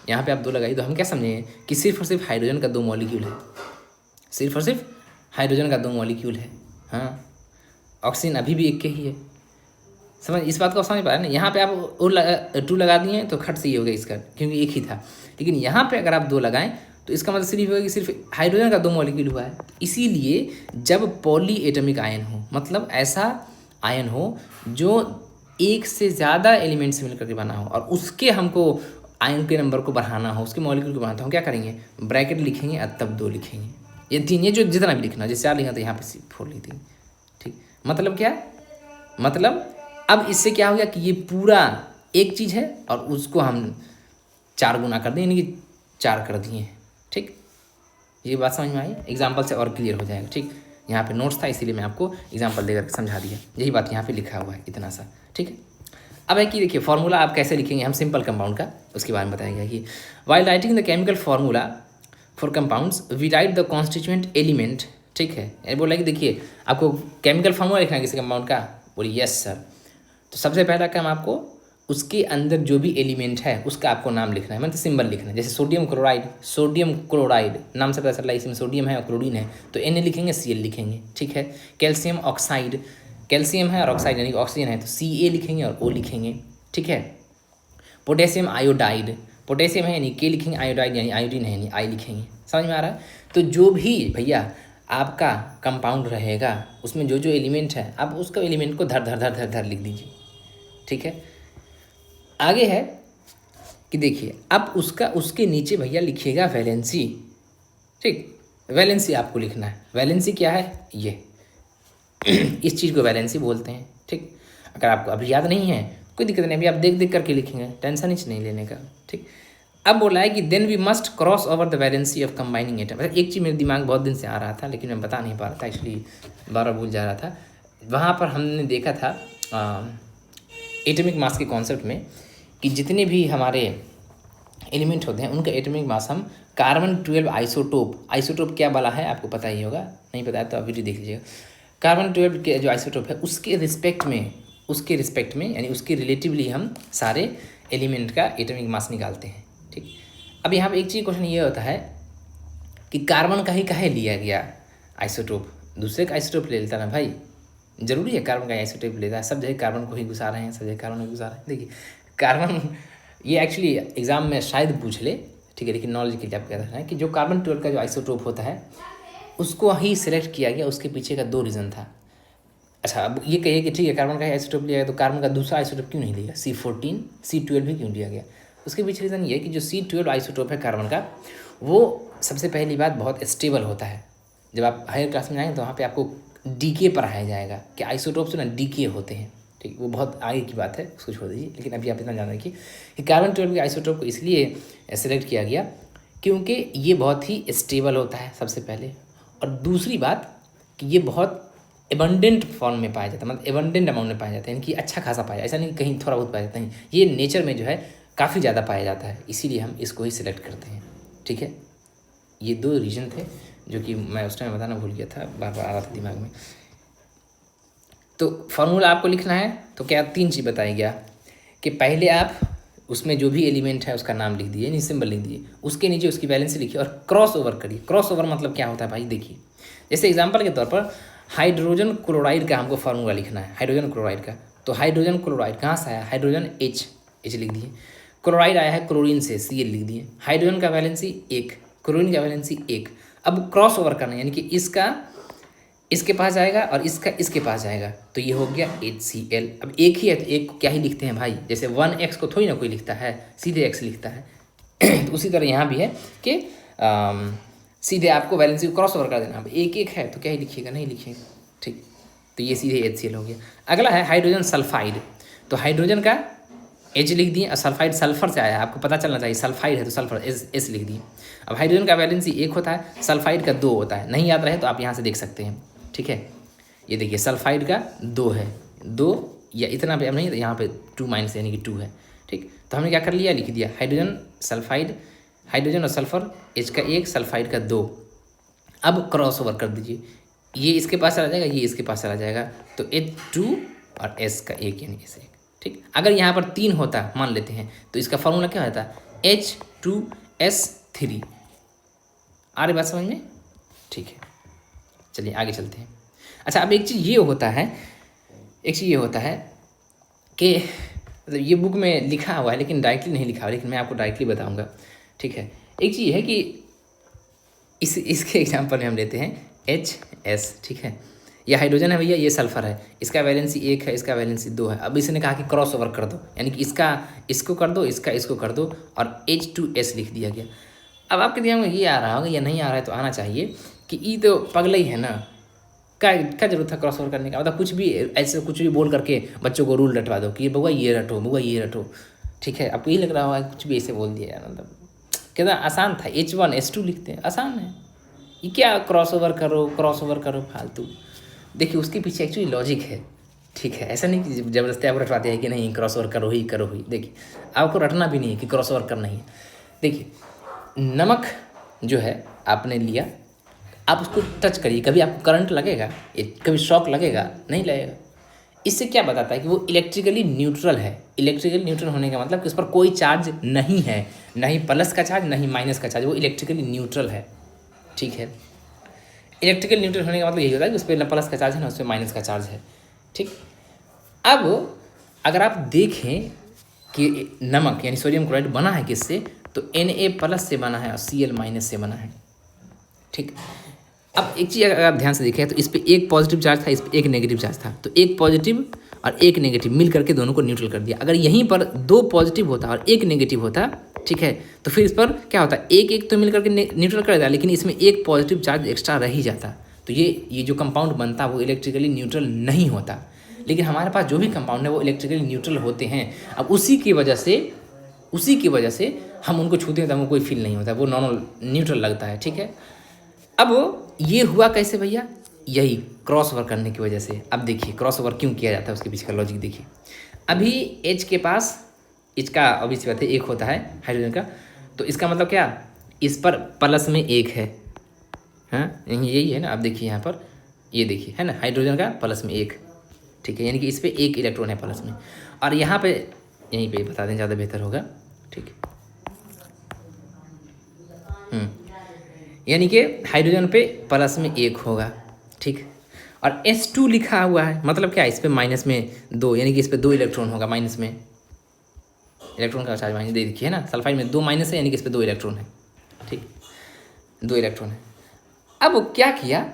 यहाँ पे आप 2 लगाइए तो हम क्या समझेंगे कि सिर्फ और सिर्फ हाइड्रोजन का 2 मॉलिक्यूल है, सिर्फ और सिर्फ हाइड्रोजन का 2 मॉलिक्यूल है, हाँ, ऑक्सीजन अभी भी एक के ही है, समझ, इस बात को समझ पा रहे हैं ना। यहाँ पे आप 2 लगा दिए तो खट से ही हो गया इसका, क्योंकि एक ही था। लेकिन यहाँ पे अगर आप 2 लगाएं तो इसका मतलब सिर्फ होगा कि सिर्फ हाइड्रोजन का 2 मॉलिक्यूल हुआ है। इसीलिए जब पॉली एटमिक आयन हो, मतलब ऐसा आयन हो जो एक से ज़्यादा एलिमेंट से मिलकर के बना हो और उसके हमको आयन के नंबर को बढ़ाना हो, उसके मॉलिक्यूल को बढ़ाना हो, क्या करेंगे, ब्रैकेट लिखेंगे और तब 2 लिखेंगे, ये 3, ये जो जितना भी लिखना, जैसे 4 लिखना तो यहाँ पे 4 लिख देंगे, ठीक। मतलब क्या, मतलब अब इससे क्या हो गया कि ये पूरा एक चीज़ है और उसको हम 4 गुना कर दें, यानी कि 4 कर दिए, ठीक। ये बात समझ में आई, एग्जाम्पल से और क्लियर हो जाएगा, ठीक। यहाँ पे नोट्स था इसीलिए मैं आपको एग्जाम्पल देकर समझा दिया, यही बात यहाँ पे लिखा हुआ है इतना सा, ठीक है। अब है कि देखिए फार्मूला आप कैसे लिखेंगे, हम सिंपल कंपाउंड का उसके बारे में बताएंगे कि while writing the chemical formula for compounds we write the constituent element, ठीक है। ये बोला कि देखिए आपको केमिकल फार्मूला लिखना है किसी कंपाउंड का, बोलिए यस सर। तो सबसे पहला काम आपको उसके अंदर जो भी एलिमेंट है उसका आपको नाम लिखना है, मतलब सिंबल लिखना है। जैसे सोडियम क्लोराइड नाम से पता चल रहा है इसमें सोडियम है और क्लोरीन है, तो Na लिखेंगे, Cl लिखेंगे, ठीक है। कैल्शियम ऑक्साइड, कैल्शियम है और ऑक्साइड यानी कि ऑक्सीजन है तो Ca लिखेंगे और O लिखेंगे, ठीक है। पोटेशियम आयोडाइड, पोटेशियम है यानी K लिखेंगे, आयोडाइड यानी आयोडीन है यानी I लिखेंगे, समझ में आ रहा है। तो जो भी भैया आपका कंपाउंड रहेगा उसमें जो जो एलिमेंट है आप उसका एलिमेंट को धर लिख दीजिए, ठीक है। आगे है कि देखिए अब उसके नीचे भैया लिखिएगा वैलेंसी, ठीक। वैलेंसी आपको लिखना है, वैलेंसी क्या है, ये इस चीज़ को वैलेंसी बोलते हैं, ठीक। अगर आपको अभी याद नहीं है कोई दिक्कत नहीं, अभी आप देख देख करके लिखेंगे, टेंशन ही नहीं लेने का, ठीक। अब बोला है कि then we must cross over the valency of combining atom. एक चीज़ मेरे दिमाग बहुत दिन से आ रहा था लेकिन मैं बता नहीं पा रहा था, एक्चुअली बार भूल जा रहा था। वहाँ पर हमने देखा था एटॉमिक मास के कॉन्सेप्ट में कि जितने भी हमारे एलिमेंट होते हैं उनका एटॉमिक मास हम कार्बन 12 आइसोटोप क्या वाला है आपको पता ही होगा, नहीं पता है तो आप वीडियो देख लीजिएगा। कार्बन 12 के जो आइसोटोप है उसके रिस्पेक्ट में यानी उसके रिलेटिवली हम सारे एलिमेंट का एटॉमिक मास निकालते हैं, ठीक। अब यहाँ पे एक चीज़ क्वेश्चन ये होता है कि कार्बन का ही काहे लिया गया आइसोटोप, दूसरे का आइसोटोप ले लेता ना भाई, जरूरी है कार्बन का आइसोटोप लेता है, सब जगह कार्बन को ही घुसा रहे हैं, सब जगह कार्बन को घुसा रहे हैं। देखिए कार्बन ये एक्चुअली एग्जाम में शायद पूछ ले, ठीक है, लेकिन नॉलेज के लिए आप कहते हैं कि जो कार्बन 12 का जो आइसोटोप होता है उसको ही सिलेक्ट किया गया, उसके पीछे का 2 रीज़न था। अच्छा अब ये कहिए कि ठीक है कार्बन का आइसोटोप लिया गया तो कार्बन का दूसरा आइसोटोप क्यों नहीं लिया, C14 C12 भी क्यों लिया गया? उसके पीछे रीज़न ये है कि जो C12 आइसोटोप है कार्बन का, वो सबसे पहली बात बहुत स्टेबल होता है। जब आप हायर क्लास में जाएंगे तो वहाँ पे आपको डीके पढ़ाया जाएगा कि आइसोटोप से ना डीके होते हैं, ठीक, वो बहुत आगे की बात है, उसको छोड़ दीजिए। लेकिन अभी आप इतना जान रहे कि कार्बन 12 के आइसोटोप को इसलिए सेलेक्ट किया गया क्योंकि ये बहुत ही स्टेबल होता है सबसे पहले, और दूसरी बात कि ये बहुत एबंडेंट फॉर्म में पाया जाता है, मतलब एबंडेंट अमाउंट में पाया जाता है, यानी कि अच्छा खासा पाया, ऐसा नहीं कहीं थोड़ा बहुत पाया जाता है, ये नेचर में जो है काफ़ी ज़्यादा पाया जाता है, इसीलिए हम इसको ही सिलेक्ट करते हैं, ठीक है। ये 2 रीज़न थे जो कि मैं उस टाइम बताना भूल गया था, बार बार आ रहा था दिमाग में। तो फार्मूला आपको लिखना है तो क्या 3 चीज़ बताया गया कि पहले आप उसमें जो भी एलिमेंट है उसका नाम लिख दिए, यानी सिंबल लिख दिए, उसके नीचे उसकी वैलेंसी लिखिए और क्रॉस ओवर करिए। क्रॉस ओवर मतलब क्या होता है भाई, देखिए जैसे एग्जांपल के तौर पर हाइड्रोजन क्लोराइड का हमको फार्मूला लिखना है, हाइड्रोजन क्लोराइड का, तो हाइड्रोजन क्लोराइड कहाँ से आया, हाइड्रोजन H लिख दिए, क्लोराइड आया है क्लोरीन से, Cl लिख दिए, हाइड्रोजन का वैलेंसी 1, क्लोरीन का वैलेंसी 1। अब क्रॉस ओवर करना है, यानी कि इसका इसके पास जाएगा और इसका इसके पास जाएगा, तो ये हो गया HCl। अब एक ही है तो एक को क्या ही लिखते हैं भाई, जैसे 1x को थोड़ी ना कोई लिखता है, सीधे x लिखता है तो उसी तरह यहाँ भी है कि सीधे आपको वैलेंसी को क्रॉस ओवर कर देना। अब एक है तो क्या ही लिखिएगा, नहीं लिखिएगा, ठीक, तो ये सीधे HCl हो गया। अगला है हाइड्रोजन सल्फाइड, तो हाइड्रोजन का H लिख दिए और सल्फाइड सल्फर से आया है, आपको पता चलना चाहिए, सल्फाइड है तो सल्फर S लिख दिए। अब हाइड्रोजन का वैलेंसी 1 होता है, सल्फाइड का 2 होता है, नहीं याद रहे तो आप यहाँ से देख सकते हैं, ठीक है। ये देखिए सल्फाइड का 2 है, 2 या इतना भी अब नहीं, यहाँ पे 2 माइनस यानी कि 2 है, ठीक। तो हमने क्या कर लिया, लिख दिया हाइड्रोजन सल्फाइड, हाइड्रोजन और सल्फर, H का 1 सल्फाइड का 2। अब क्रॉस ओवर कर दीजिए, ये इसके पास चला जाएगा, ये इसके पास चला जाएगा, तो H2 और S का 1 यानी S1, ठीक। अगर यहाँ पर 3 होता मान लेते हैं तो इसका फॉर्मूला क्या होता, H2S3। आ रही बात समझ में, ठीक है। चलिए आगे चलते हैं। अच्छा अब एक चीज़ ये होता है कि मतलब ये बुक में लिखा हुआ है लेकिन डायरेक्टली नहीं लिखा हुआ, लेकिन मैं आपको डायरेक्टली बताऊंगा, ठीक है। एक चीज़ है कि इसके एग्जांपल में हम लेते हैं HS, ठीक है, ये हाइड्रोजन है भैया, ये सल्फर है, इसका वैलेंसी 1 है, इसका वैलेंसी 2 है। अब इसने कहा कि क्रॉस ओवर कर दो, यानी कि इसको कर दो, इसको कर दो और H2S लिख दिया गया। अब आपके दिमाग में ये आ रहा होगा या नहीं आ रहा है तो आना चाहिए कि ये तो पगला ही है ना, क्या जरूरत था क्रॉस ओवर करने का, मतलब कुछ भी ऐसे कुछ भी बोल करके बच्चों को रूल रटवा दो कि बउआ ये रटो, ठीक है। आपको ये लग रहा होगा कुछ भी ऐसे बोल दिया यार, मतलब कितना आसान था, H1 S2 लिखते हैं, आसान है, ये क्या क्रॉस ओवर करो फालतू। देखिए उसके पीछे एक्चुअली लॉजिक है, ठीक है, ऐसा नहीं कि ज़बरदस्ती आपको रटवाते हैं कि नहीं क्रॉस ओवर करो ही। देखिए आपको रटना भी नहीं है कि क्रॉस ओवर करना ही है। देखिए नमक जो है आपने लिया, आप उसको टच करिए, कभी आपको करंट लगेगा, कभी शॉक लगेगा, नहीं लगेगा। इससे क्या बताता है कि वो इलेक्ट्रिकली न्यूट्रल है। इलेक्ट्रिकली न्यूट्रल होने का मतलब कि उस पर कोई चार्ज नहीं है, नहीं प्लस का चार्ज नहीं माइनस का चार्ज, वो इलेक्ट्रिकली न्यूट्रल है, ठीक है। इलेक्ट्रिकल न्यूट्रल होने का मतलब यही होता है कि उस पर न प्लस का चार्ज है ना उस पर माइनस का चार्ज है, ठीक। अब अगर आप देखें कि नमक यानी सोडियम क्लोराइड बना है किससे, तो Na+ से बना है और Cl- से बना है, ठीक। अब एक चीज़ अगर आप ध्यान से देखें तो इस पर एक पॉजिटिव चार्ज था, इस पर एक नेगेटिव चार्ज था, तो एक पॉजिटिव और एक नेगेटिव मिल करके दोनों को न्यूट्रल कर दिया। अगर यहीं पर 2 पॉजिटिव होता और एक नेगेटिव होता, ठीक है, तो फिर इस पर क्या होता, एक तो मिल करके न्यूट्रल कर देता, लेकिन इसमें एक पॉजिटिव चार्ज एक्स्ट्रा रह ही जाता, तो ये जो कंपाउंड बनता वो इलेक्ट्रिकली न्यूट्रल नहीं होता। लेकिन हमारे पास जो भी कंपाउंड है वो इलेक्ट्रिकली न्यूट्रल होते हैं। अब उसी की वजह से हम उनको छूते हैं तो हमको कोई फील नहीं होता, वो नॉर्मल न्यूट्रल लगता है, ठीक है। अब ये हुआ कैसे भैया, यही क्रॉस ओवर करने की वजह से। अब देखिए क्रॉस ओवर क्यों किया जाता है, उसके पीछे का लॉजिक देखिए। अभी H के पास, H का अभी सी बात है एक होता है हाइड्रोजन का, तो इसका मतलब क्या, इस पर प्लस में एक है, हाँ यही है ना। अब देखिए यहाँ पर ये देखिए है ना, हाइड्रोजन का प्लस में एक, ठीक है, यानी कि इस पर एक इलेक्ट्रॉन है प्लस में, और यहाँ पे यहीं पे बता दें ज़्यादा बेहतर होगा, ठीक है। यानी कि हाइड्रोजन पे प्लस में एक होगा, ठीक। और H2 लिखा हुआ है, मतलब क्या, इस पर माइनस में दो, यानी कि इस पर दो इलेक्ट्रॉन होगा माइनस में, इलेक्ट्रॉन का चार्ज माइनस दे देखिए ना, सल्फाइड में दो माइनस है, यानी कि इस पर दो इलेक्ट्रॉन है, ठीक, दो इलेक्ट्रॉन है। अब वो क्या किया,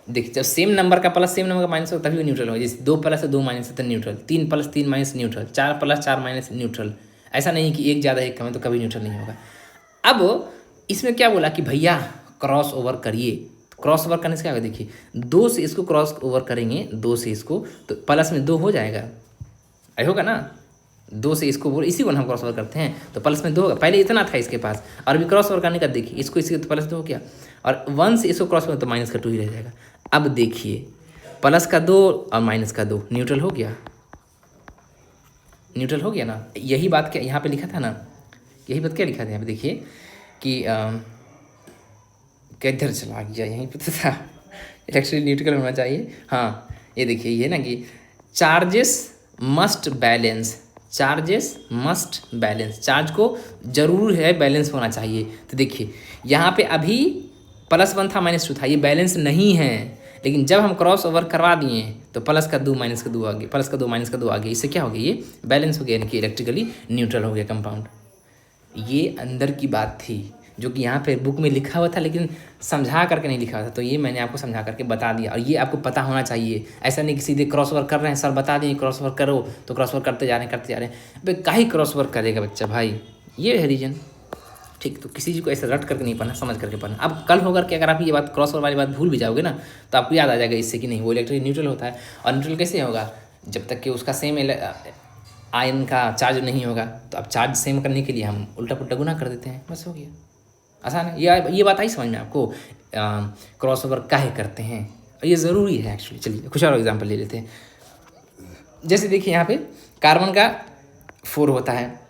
देखिए जब सेम नंबर का प्लस सेम नंबर का माइनस हो तभी वो न्यूट्रल होगा। जैसे 2 प्लस है 2 माइनस है तो neutral, 3 plus 3 minus neutral, 4 plus 4 minus neutral. ऐसा नहीं कि एक ज़्यादा एक कम है तो कभी न्यूट्रल नहीं होगा। अब इसमें क्या बोला कि भैया क्रॉस ओवर करिए, क्रॉस ओवर करने से क्या होगा, देखिए 2 से इसको क्रॉस ओवर करेंगे, 2 से इसको, तो प्लस में 2 हो जाएगा, आई होगा ना, 2 से इसको बोल, इसी को हम क्रॉस ओवर करते हैं तो प्लस में 2 होगा। पहले इतना था इसके पास, और अभी क्रॉस ओवर करने का देखिए, इसको इसी तो प्लस 2 हो गया, और 1 से इसको क्रॉस ओवर तो माइनस का 2 ही रह जाएगा। अब देखिए प्लस का 2 और माइनस का 2 न्यूट्रल हो गया, न्यूट्रल हो गया ना। यही बात क्या यहाँ पे लिखा था ना, यही बात क्या लिखा था यहाँ पे देखिए कि किधर चला गया, यहीं पे तो था, इलेक्ट्रिक न्यूट्रल होना चाहिए। हाँ ये देखिए ये ना कि charges must balance, charges must balance, charge को जरूर है बैलेंस होना चाहिए। तो देखिए यहाँ पे अभी +1 था -2 था, ये बैलेंस नहीं है, लेकिन जब हम क्रॉस ओवर करवा दिए तो प्लस का 2 माइनस का 2 आ गया, प्लस का 2 माइनस का 2 आ गया, इससे क्या हो गया, ये बैलेंस हो गया, यानी कि इलेक्ट्रिकली न्यूट्रल हो गया कंपाउंड। ये अंदर की बात थी जो कि यहाँ पे बुक में लिखा हुआ था, लेकिन समझा करके नहीं लिखा हुआ था, तो ये मैंने आपको समझा करके बता दिया, और ये आपको पता होना चाहिए। ऐसा नहीं कि सीधे क्रॉस ओवर कर रहे हैं, सर बता दें क्रॉस ओवर करो, तो क्रॉस ओवर करते जा रहे हैं। भाई काहे क्रॉस ओवर करेगा बच्चा भाई, ये है रीजन, ठीक। तो किसी चीज़ को ऐसे रट करके नहीं पढ़ना, समझ करके पढ़ना। अब कल होकर के अगर आप ये बात क्रॉस ओवर वाली बात भूल भी जाओगे ना, तो आपको याद आ जाएगा इससे कि नहीं वो इलेक्ट्रिक न्यूट्रल होता है। और न्यूट्रल कैसे होगा, जब तक कि उसका सेम आयन का चार्ज नहीं होगा। तो अब चार्ज सेम करने के लिए हम उल्टा पुल्टा गुना कर देते हैं, बस हो गया, आसान है। ये बात आई समझ में आपको, क्रॉस ओवर काहे करते हैं, और ये ज़रूरी है एक्चुअली। चलिए कुछ और एग्जाम्पल ले लेते हैं। जैसे देखिए यहाँ पे कार्बन का 4 होता है,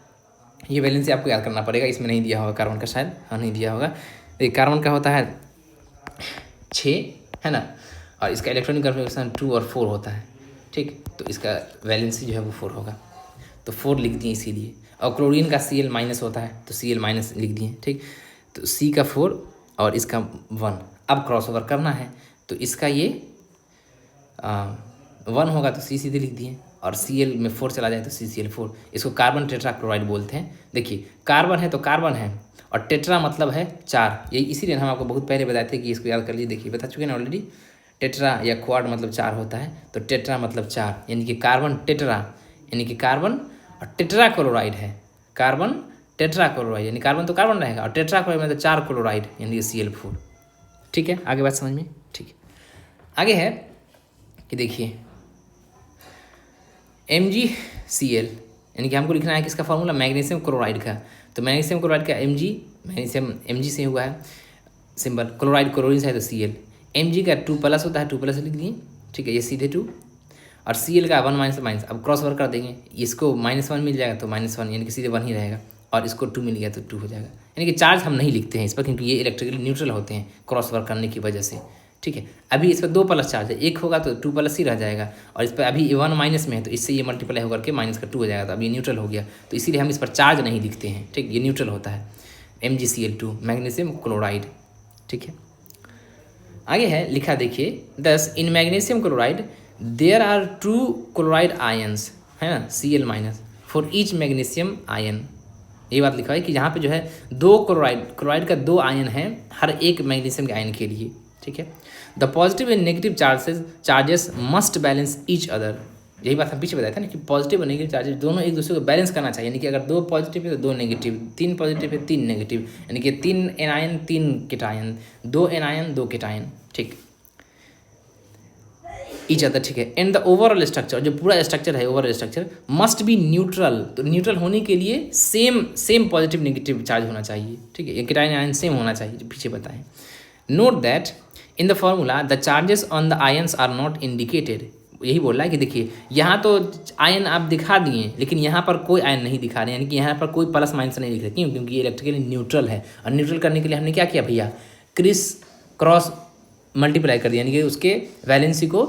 ये वैलेंसी आपको याद करना पड़ेगा, इसमें नहीं दिया होगा कार्बन का, शायद हाँ नहीं दिया होगा। देखिए कार्बन का होता है 6 है ना, और इसका इलेक्ट्रॉनिक कन्फिगरेशन 2 और 4 होता है, ठीक। तो इसका वैलेंसी जो है वो 4 होगा, तो 4 लिख दिए इसीलिए। और क्लोरीन का Cl- होता है तो Cl- लिख दिए, ठीक। तो C का 4 और इसका 1। अब क्रॉस ओवर करना है तो इसका ये 1 होगा तो C सीधे लिख दिए, और Cl में 4 चला जाए तो CCl4। इसको कार्बन टेट्राक्लोराइड बोलते हैं। देखिए कार्बन है तो कार्बन है, और टेट्रा मतलब है 4, यही इसीलिए हम आपको बहुत पहले बताए थे कि इसको याद कर लीजिए। देखिए बता चुके ना ऑलरेडी, टेट्रा या क्वाड मतलब 4 होता है, तो टेट्रा मतलब 4, यानी कि कार्बन टेट्रा, यानी कि कार्बन और टेट्रा क्लोराइड है, कार्बन टेट्रा क्लोराइड, यानी कार्बन तो कार्बन रहेगा, और टेट्रा क्लोराइड मतलब 4 क्लोराइड, यानी कि Cl4, ठीक है। आगे बात समझ में, ठीक है। आगे है कि देखिए MgCl, यानी कि हमको लिखना है किसका फॉर्मूला, मैग्नीशियम क्लोराइड का। तो मैग्नीशियम क्लोराइड का मैग्नीशियम Mg से हुआ है सिंबल, क्लोराइड क्लोरीन से है तो Cl। Mg का 2+ होता है, 2+ लिख दिए, ठीक है, ये सीधे 2, और Cl का 1 माइनस। अब क्रॉस ओवर कर देंगे, इसको -1 मिल जाएगा तो -1, यानी कि सीधे 1 ही रहेगा, और इसको 2 मिल गया तो 2 हो जाएगा। यानी कि चार्ज हम नहीं लिखते हैं इस पर, क्योंकि ये इलेक्ट्रिकली न्यूट्रल होते हैं क्रॉस ओवर करने की वजह से, ठीक है। अभी इस पर 2+ चार्ज है, 1 होगा तो 2+ ही रह जाएगा, और इस पर अभी 1 माइनस में है तो इससे ये मल्टीप्लाई होकर के माइनस का 2 हो जाएगा, तो अब ये न्यूट्रल हो गया, तो इसीलिए हम इस पर चार्ज नहीं लिखते हैं, ठीक। ये न्यूट्रल होता है MgCl2 मैग्नीशियम क्लोराइड, ठीक है। आगे है लिखा देखिए, thus in magnesium chloride there are 2 chloride ions, है ना, Cl- for each magnesium ion. ये बात लिखा है कि यहाँ पे जो है 2 क्लोराइड का 2 आयन है हर एक मैग्नीशियम के आयन के लिए, ठीक है। The positive and negative charges must balance each other. यही बात हम पीछे बताया था ना कि पॉजिटिव और नेगेटिव चार्जेस दोनों एक दूसरे को बैलेंस करना चाहिए, यानी कि अगर 2 पॉजिटिव है तो 2 नेगेटिव, 3 पॉजिटिव है 3 नेगेटिव, यानी कि 3 एनायन 3 केटायन, 2 एनायन 2 केटायन, ठीक। ईच अदर, ठीक है। एंड द ओवरऑल स्ट्रक्चर, जो पूरा स्ट्रक्चर है overall structure must be neutral, तो न्यूट्रल होने के लिए सेम पॉजिटिव नेगेटिव चार्ज होना चाहिए, ठीक है। केटायन आयन सेम होना चाहिए जो पीछे बताएं। Note that in the formula the charges on the ions are not indicated, यही बोल रहा है कि देखिए यहाँ तो आयन आप दिखा दिए लेकिन यहाँ पर कोई आयन नहीं दिखा रहे, यानी कि यहाँ पर कोई प्लस माइनस नहीं लिख रहे। क्यों? क्योंकि ये इलेक्ट्रिकली न्यूट्रल है, और न्यूट्रल करने के लिए हमने क्या किया भैया, क्रॉस मल्टीप्लाई कर दिया, यानी कि उसके वैलेंसी को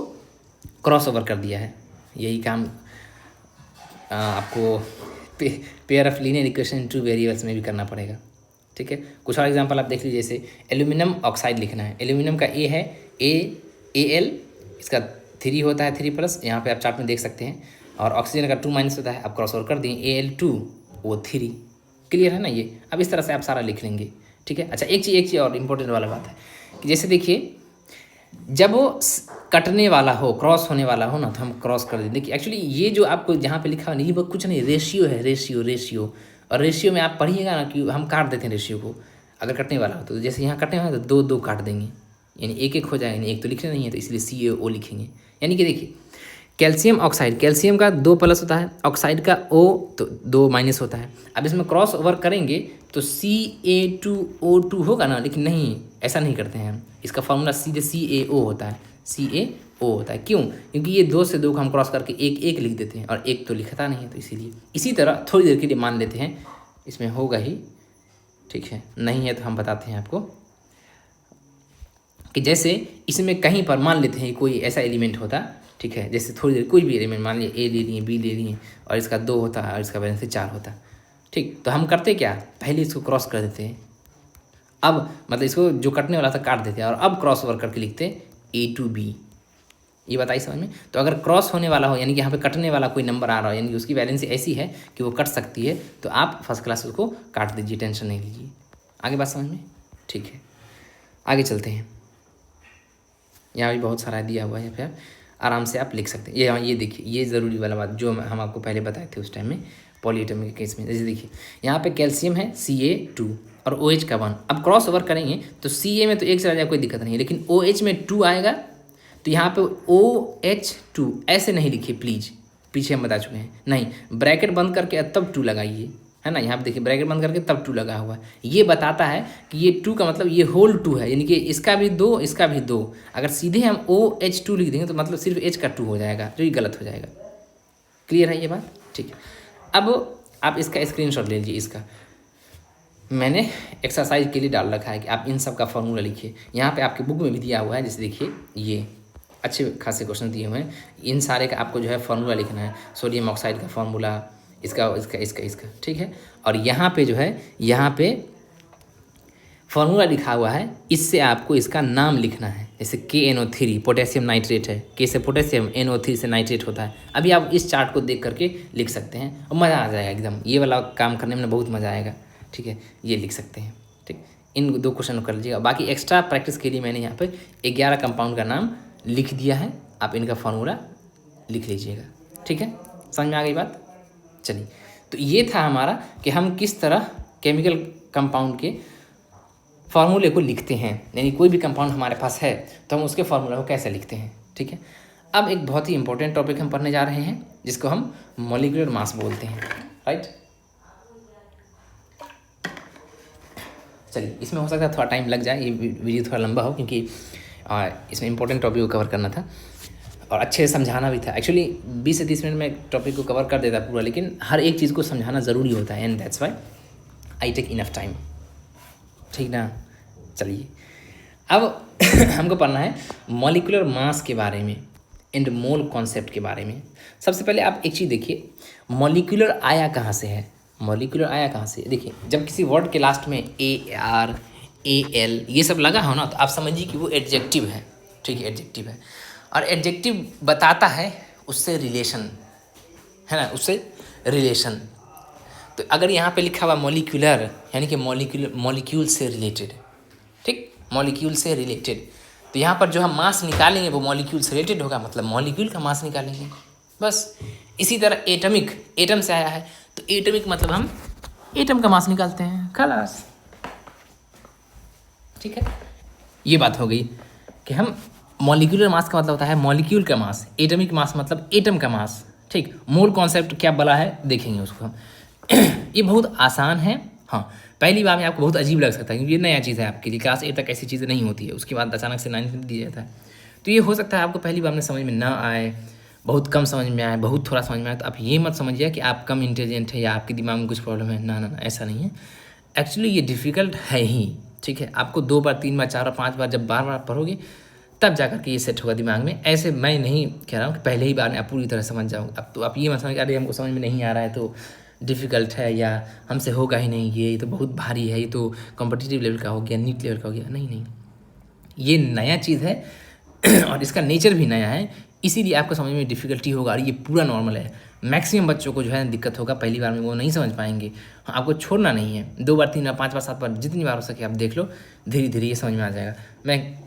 क्रॉस ओवर कर दिया है। यही काम आपको pair of linear equation in two variables में भी करना पड़ेगा, ठीक है। कुछ और एग्जांपल आप देख लीजिए, जैसे एल्यूमिनियम ऑक्साइड लिखना है। एल्यूमिनियम का ए है AL, इसका 3 होता है 3+, यहाँ पे आप चार्ट में देख सकते हैं। और ऑक्सीजन का 2- होता है, आप क्रॉस ओवर कर दिए Al2O3। क्लियर है ना ये? अब इस तरह से आप सारा लिख लेंगे, ठीक है। अच्छा एक चीज़ और इम्पोर्टेंट वाला बात है कि जैसे देखिए जब वो कटने वाला हो, क्रॉस होने वाला हो ना, तो हम क्रॉस कर दें। देखिए एक्चुअली ये जो आपको जहाँ पे लिखा हुआ नहीं, वो कुछ नहीं, रेशियो है, रेशियो। और रेशियो में आप पढ़िएगा ना कि हम काट देते हैं रेशियो को, अगर कटने वाला हो तो। जैसे यहाँ कटने वाला तो 2 काट देंगे, यानी 1 हो जाएगा, यानी 1 तो लिखना नहीं है, तो इसलिए CaO लिखेंगे। यानी कि देखिए कैल्शियम ऑक्साइड, कैल्शियम का 2+ होता है, ऑक्साइड का O तो 2- होता है। अब इसमें क्रॉस ओवर करेंगे तो Ca2O2 होगा ना, लेकिन नहीं, ऐसा नहीं करते हैं हम। इसका फॉर्मूला सीधे CaO होता है, CaO होता है। क्यों? क्योंकि ये 2 से 2 को हम क्रॉस करके 1 लिख देते हैं, और 1 तो लिखता नहीं है, तो इसीलिए। इसी तरह थोड़ी देर के लिए मान लेते हैं इसमें होगा ही, ठीक है। नहीं है तो हम बताते हैं आपको कि जैसे इसमें कहीं पर मान लेते हैं कोई ऐसा एलिमेंट होता, ठीक है। जैसे थोड़ी देर कोई भी एलिमेंट मान लिया, A ले लिए, B ले लिए, और इसका 2 होता है और इसका वैलेंसी 4 होता, ठीक। तो हम करते क्या, पहले इसको क्रॉस कर देते हैं, अब मतलब इसको जो कटने वाला था काट देते हैं, और अब क्रॉस ओवर करके लिखते A to B। ये बताइए समझ में? तो अगर क्रॉस होने वाला हो, यानी कि यहाँ पे कटने वाला कोई नंबर आ रहा हो, यानी कि उसकी वैलेंसी ऐसी है कि वो कट सकती है, तो आप फर्स्ट क्लास उसको काट दीजिए, टेंशन नहीं लीजिए। आगे बात समझ में? ठीक है, आगे चलते हैं। यहाँ भी बहुत सारा दिया हुआ है, फिर आराम से आप लिख सकते हैं। ये देखिए, ये ज़रूरी वाला बात जो हम आपको पहले बताए थे उस टाइम में पॉलीएटम के केस में। जैसे देखिए यहाँ पे कैल्शियम है Ca2 और OH का 1। अब क्रॉस ओवर करेंगे तो Ca में तो 1 चला जाए, कोई दिक्कत नहीं है, लेकिन OH में 2 आएगा, तो यहाँ पे OH2 ऐसे नहीं लिखिए प्लीज़, पीछे हम बता चुके हैं। नहीं, ब्रैकेट बंद करके तब 2 लगाइए, है ना। यहाँ पे देखिए ब्रैकेट बंद करके तब 2 लगा हुआ है। ये बताता है कि ये 2 का मतलब ये होल 2 है, यानी कि इसका भी 2, इसका भी 2। अगर सीधे हम OH2 लिख देंगे तो मतलब सिर्फ H का 2 हो जाएगा, जो ये गलत हो जाएगा। क्लियर है ये बात? ठीक है। अब आप इसका स्क्रीनशॉट ले लीजिए। इसका मैंने एक्सरसाइज के लिए डाल रखा है कि आप इन सब का फॉर्मूला लिखिए। यहाँ पे आपके बुक में भी दिया हुआ है, जैसे देखिए ये अच्छे खासे क्वेश्चन दिए हुए हैं। इन सारे का आपको जो है फॉर्मूला लिखना है, सोडियम ऑक्साइड का फॉर्मूला, इसका, ठीक है। और यहाँ पे जो है, यहाँ पे फॉर्मूला लिखा हुआ है, इससे आपको इसका नाम लिखना है। जैसे KNO3 पोटेशियम नाइट्रेट है, K से पोटेशियम, NO3 से नाइट्रेट होता है। अभी आप इस चार्ट को देख करके लिख सकते हैं और मज़ा आ जाएगा एकदम। ये वाला काम करने में बहुत मज़ा आएगा, ठीक है। ये लिख सकते हैं, ठीक। इन 2 क्वेश्चन कर लीजिएगा। बाकी एक्स्ट्रा प्रैक्टिस के लिए मैंने यहाँ पर 11 कंपाउंड का नाम लिख दिया है, आप इनका फॉर्मूला लिख लीजिएगा, ठीक है। समझ में आ गई बात? चलिए, तो ये था हमारा कि हम किस तरह केमिकल कंपाउंड के फार्मूले को लिखते हैं, यानी कोई भी कंपाउंड हमारे पास है तो हम उसके फार्मूला को कैसे लिखते हैं, ठीक है। अब एक बहुत ही इंपॉर्टेंट टॉपिक हम पढ़ने जा रहे हैं, जिसको हम मॉलिक्यूलर मास बोलते हैं, राइट। चलिए, इसमें हो सकता है थोड़ा टाइम लग जाए, ये वीडियो थोड़ा लंबा हो, क्योंकि इसमें इंपॉर्टेंट टॉपिक को कवर करना था और अच्छे से समझाना भी था। एक्चुअली 20 से 30 मिनट में टॉपिक को कवर कर देता पूरा, लेकिन हर एक चीज़ को समझाना ज़रूरी होता है, and that's why I take enough time, ठीक ना। चलिए, अब हमको पढ़ना है मॉलिक्यूलर मास के बारे में एंड मोल कॉन्सेप्ट के बारे में। सबसे पहले आप एक चीज़ देखिए, मॉलिक्यूलर आया कहाँ से है। मॉलिक्यूलर आया कहाँ से? देखिए, जब किसी वर्ड के लास्ट में AR AL ये सब लगा हो ना, तो आप समझिए कि वो एडजेक्टिव है, ठीक है, एडजेक्टिव है। और एडजेक्टिव बताता है उससे रिलेशन, है ना, उससे रिलेशन। तो अगर यहाँ पे लिखा हुआ मॉलिक्यूलर, यानी कि मॉलिक्यूल से रिलेटेड, ठीक, मॉलिक्यूल से रिलेटेड, तो यहाँ पर जो हम मास निकालेंगे वो मॉलिक्यूल से रिलेटेड होगा, मतलब मॉलिक्यूल का मास निकालेंगे, बस। इसी तरह एटमिक, एटम से आया है, तो एटमिक मतलब हम एटम का मास निकालते हैं, खलास, ठीक है। ये बात हो गई कि हम मॉलिक्यूलर मास का मतलब होता है मॉलिक्यूल का मास, एटमिक मास मतलब एटम का मास, ठीक। मोल कॉन्सेप्ट क्या बला है देखेंगे उसको हम। ये बहुत आसान है। हाँ, पहली बार में आपको बहुत अजीब लग सकता है क्योंकि ये नया चीज़ है आपके लिए, क्लास 8 तक ऐसी चीज़ें नहीं होती है, उसके बाद अचानक से 9th में दिया जाता है। तो ये हो सकता है आपको पहली बार में समझ में ना आए, बहुत कम समझ में आए, बहुत थोड़ा समझ में आए। तो आप ये मत समझिए कि आप कम इंटेलिजेंट है या आपके दिमाग में कुछ प्रॉब्लम है, ना ना ना, ऐसा नहीं है। एक्चुअली ये डिफ़िकल्ट है ही, ठीक है। आपको 2 बार 3 बार 4 बार 5 बार जब बार बार पढ़ोगे तब जा करके ये सेट होगा दिमाग में। ऐसे मैं नहीं कह रहा हूँ कि पहले ही बार में आप पूरी तरह समझ जाओ। अब तो आप ये मत समझ अरे हमको समझ में नहीं आ रहा है तो डिफ़िकल्ट है या हमसे होगा ही नहीं, ये तो बहुत भारी है, ये तो कॉम्पिटिटिव लेवल का हो गया, नीट लेवल का हो गया। नहीं नहीं, ये नया चीज़ है और इसका नेचर भी नया है, इसीलिए आपको समझ में डिफ़िकल्टी होगा और ये पूरा नॉर्मल है। मैक्सिमम बच्चों को जो है दिक्कत होगा, पहली बार में वो नहीं समझ पाएंगे। हाँ, आपको छोड़ना नहीं है, 2 बार 3 बार 5 बार 7 बार जितनी बार हो सके आप देख लो, धीरे धीरे ये समझ में आ जाएगा। मैं